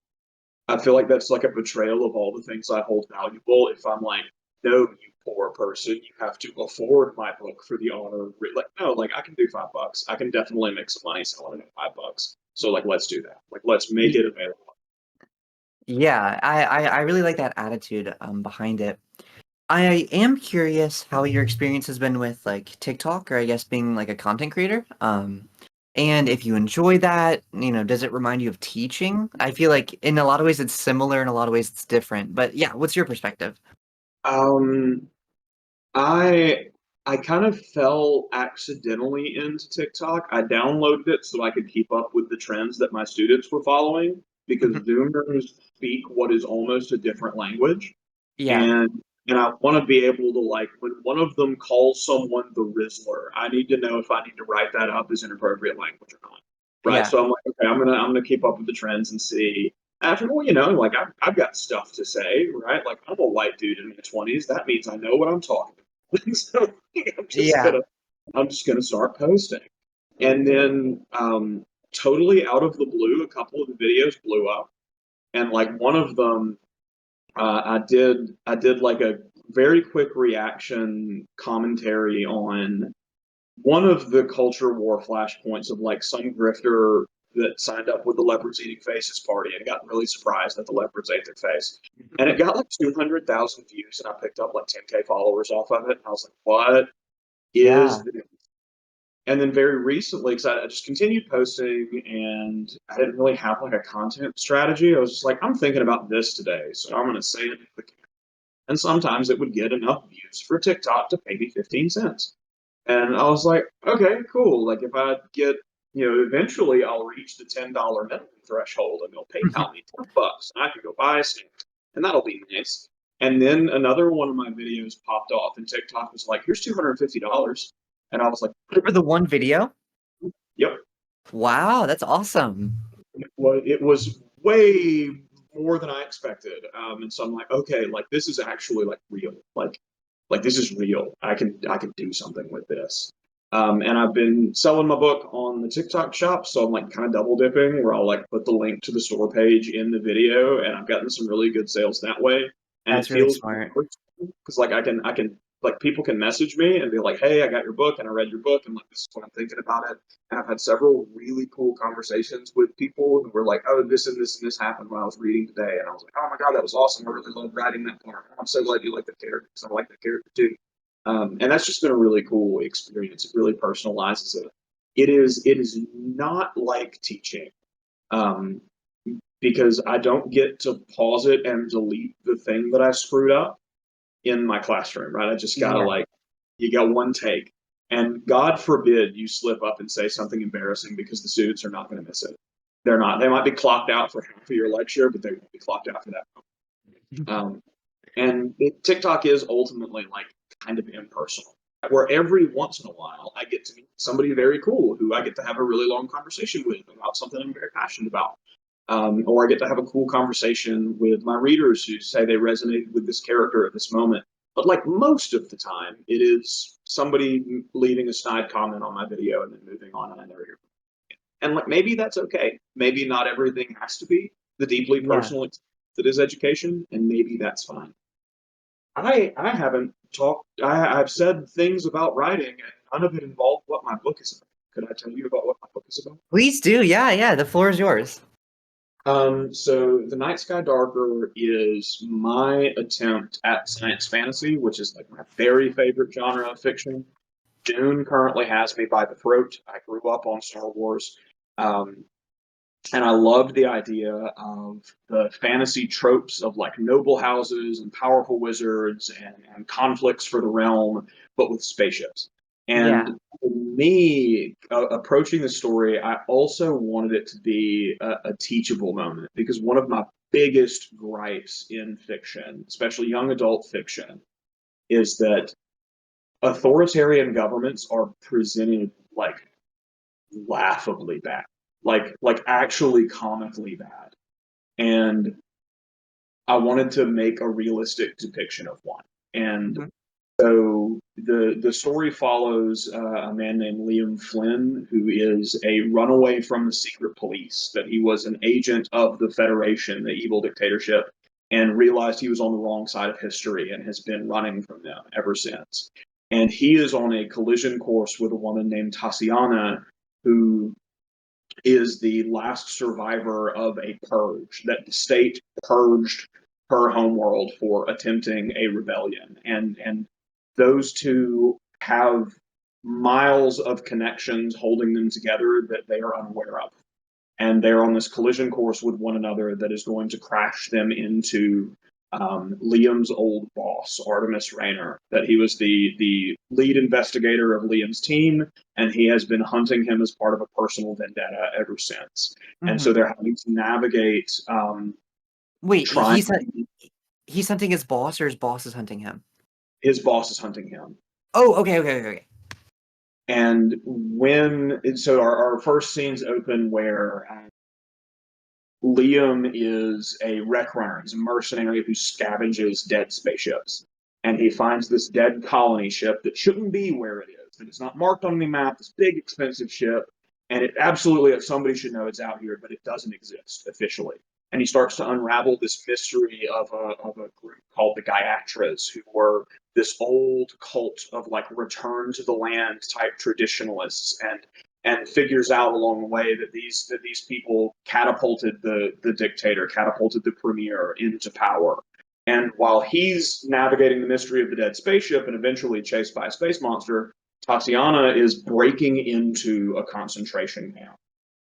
I feel like that's like a betrayal of all the things I hold valuable. If I'm like, no, you poor person, you have to afford my book for the honor of like, no, like I can do $5. I can definitely make some money selling it at $5. So like, let's do that. Like, let's make Y- it available. Yeah, I really like that attitude behind it. I am curious how your experience has been with like TikTok, or I guess being like a content creator. And if you enjoy that, does it remind you of teaching? I feel like in a lot of ways it's similar, in a lot of ways it's different. But yeah, what's your perspective? Um, I I kind of fell accidentally into TikTok. I downloaded it so I could keep up with the trends that my students were following because Mhm. Zoomers speak what is almost a different language. Yeah, and and I want to be able to like when one of them calls someone the Rizzler, I need to know if I need to write that up as inappropriate language or not. Right. yeah, So I'm like, okay, I'm gonna keep up with the trends and see. After well, like I've got stuff to say, right? Like I'm a white dude in my 20s. That means I know what I'm talking about. So I'm just yeah. gonna I'm just gonna start posting. And then totally out of the blue, a couple of the videos blew up and like one of them, I did like a very quick reaction commentary on one of the culture war flashpoints of like some grifter that signed up with the leopards eating faces party and got really surprised that the leopards ate their face. And it got like 200,000 views, and I picked up like 10K followers off of it. And I was like, what is Yeah. this? And then very recently, because I just continued posting and I didn't really have like a content strategy, I was just like, I'm thinking about this today, so I'm going to say it. And sometimes it would get enough views for TikTok to pay me 15 cents. And I was like, okay, cool. Like if I get, eventually I'll reach the $10 minimum threshold and they'll PayPal me $10 and I can go buy a snack and that'll be nice. And then another one of my videos popped off and TikTok was like, here's $250. And I was like, For the one video? yep. Wow, that's awesome. Well, it was way more than I expected. And so I'm like, okay, like this is actually like real. Like this is real. I can do something with this. And I've been selling my book on the TikTok shop, so I'm like kind of double dipping, where I'll like put the link to the store page in the video, and I've gotten some really good sales that way. And it That's really feels smart. because like I can like people can message me and be like, hey, I got your book and I read your book and like this is what I'm thinking about it. And I've had several really cool conversations with people who were like, oh, this and this and this happened when I was reading today, and I was like, oh my god, that was awesome. I really loved writing that part. I'm so glad you like the character because I like the character too. And that's just been a really cool experience. It really personalizes it. It is not like teaching, um, because I don't get to pause it and delete the thing that I screwed up in my classroom, right? I just gotta Yeah. like, you got one take, and God forbid you slip up and say something embarrassing because the students are not going to miss it. They're not. They might be clocked out for half of your lecture, but they won't be clocked out for that. And TikTok is ultimately like kind of impersonal, where every once in a while I get to meet somebody very cool who I get to have a really long conversation with about something I'm very passionate about. Or I get to have a cool conversation with my readers who say they resonated with this character at this moment. But like most of the time, it is somebody leaving a snide comment on my video and then moving on, and I never hear from them. And like maybe that's okay. Maybe not everything has to be the deeply Yeah. personal that is education, and maybe that's fine. I haven't talked. I've said things about writing, and none of it involved what my book is about. Could I tell you about what my book is about? Please do. Yeah, yeah. The floor is yours. So The Night Sky Darker is my attempt at science fantasy, which is like my very favorite genre of fiction. Dune currently has me by the throat. I grew up on Star Wars. Um, and I loved the idea of the fantasy tropes of like noble houses and powerful wizards and conflicts for the realm, but with spaceships. Yeah. And for me, approaching the story, I also wanted it to be a teachable moment because one of my biggest gripes in fiction, especially young adult fiction, is that authoritarian governments are presented like laughably bad, like actually comically bad. And I wanted to make a realistic depiction of one. And Mhm. so the story follows a man named Liam Flynn, who is a runaway from the secret police. That he was an agent of the Federation, the evil dictatorship, and realized he was on the wrong side of history and has been running from them ever since. And he is on a collision course with a woman named Tassiana, who is the last survivor of a purge that the state purged her homeworld for attempting a rebellion, and those two have miles of connections holding them together that they are unaware of, and they're on this collision course with one another that is going to crash them into Liam's old boss, Artemis Rayner. That he was the lead investigator of Liam's team, and he has been hunting him as part of a personal vendetta ever since. And so Mhm. they're having to navigate Wait, trying. he's hunting his boss, or his boss is hunting him? His boss is hunting him. Oh, okay, okay, okay, okay. And our first scenes open where Liam is a wreck runner. He's a mercenary who scavenges dead spaceships. And he finds this dead colony ship that shouldn't be where it is, that it's not marked on any map, this big, expensive ship. And it absolutely, if somebody should know it's out here, but it doesn't exist officially. and he starts to unravel this mystery of a group called the Gayatras, who were this old cult of like return to the land type traditionalists, and figures out along the way that these people catapulted the dictator, catapulted the premier into power. And while he's navigating the mystery of the dead spaceship and eventually chased by a space monster, Tatiana is breaking into a concentration camp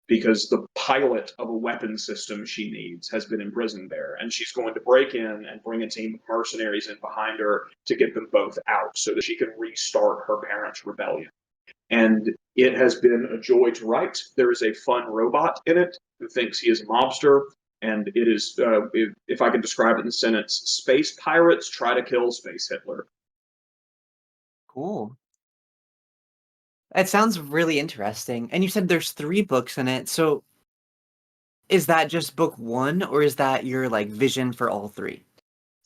because the pilot of a weapon system she needs has been imprisoned there. And she's going to break in and bring a team of mercenaries in behind her to get them both out so that she can restart her parents' rebellion. And it has been a joy to write. There is a fun robot in it who thinks he is a mobster. And it is, if I could describe it in a sentence, space pirates try to kill Space Hitler. Cool. It sounds really interesting. And you said there's 3 books in it, so is that just book 1, or is that your, like, vision for all 3?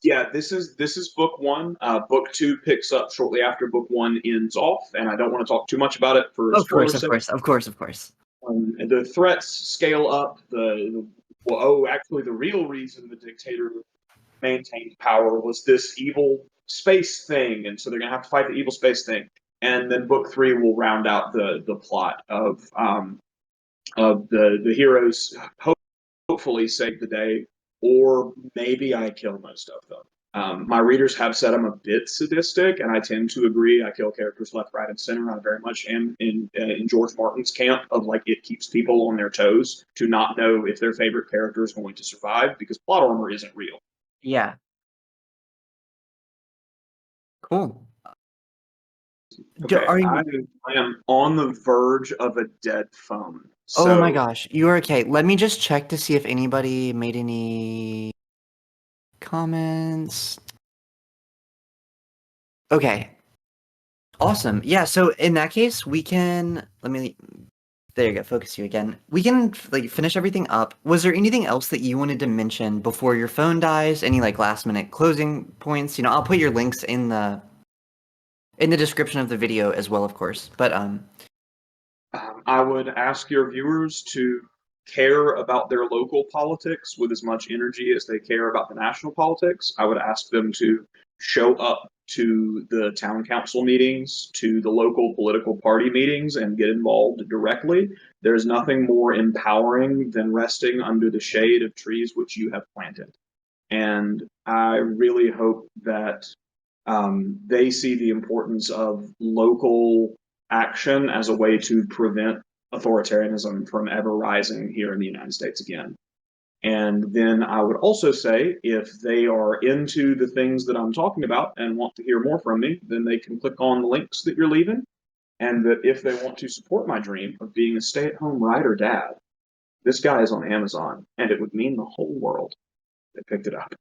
Yeah, this is book one. Book two picks up shortly after book one ends off, and I don't want to talk too much about it for Of course, spoilers' of sake. course, of course, of course. And the threats scale up. Well, oh, actually, the real reason the dictator maintained power was this evil space thing, and so they're gonna have to fight the evil space thing. And then book three will round out the plot of the heroes hopefully save the day, or maybe I kill most of them. My readers have said I'm a bit sadistic, and I tend to agree. I kill characters left, right, and center. I very much am in George Martin's camp of like it keeps people on their toes to not know if their favorite character is going to survive because plot armor isn't real. Yeah. Cool. Okay, Are I, you I am on the verge of a dead phone. Oh my So gosh, you are okay. Let me just check to see if anybody made any comments. Okay. Awesome. Yeah, so in that case, we can there you go, focus you again. We can like finish everything up. Was there anything else that you wanted to mention before your phone dies? Any like last minute closing points? I'll put your links in the description of the video as well, of course. But I would ask your viewers to care about their local politics with as much energy as they care about the national politics. I would ask them to show up to the town council meetings, to the local political party meetings, and get involved directly. There's nothing more empowering than resting under the shade of trees which you have planted. And I really hope that they see the importance of local action as a way to prevent authoritarianism from ever rising here in the United States again. And then I would also say if they are into the things that I'm talking about and want to hear more from me, then they can click on the links that you're leaving. And that if they want to support my dream of being a stay at home writer dad, this guy is on Amazon and it would mean the whole world they picked it up.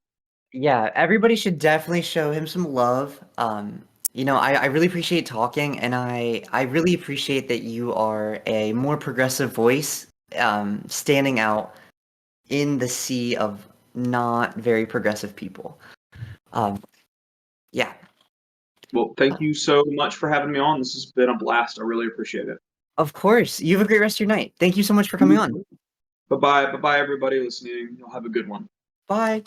yeah, everybody should definitely show him some love. I really appreciate talking, and I really appreciate that you are a more progressive voice, standing out in the sea of not very progressive people. Um, yeah, Well, thank you so much for having me on. This has been a blast. I really appreciate it. of course. You have a great rest of your night. Thank you so much for coming on. Bye bye. Bye bye, everybody listening. You'll have a good one. Bye.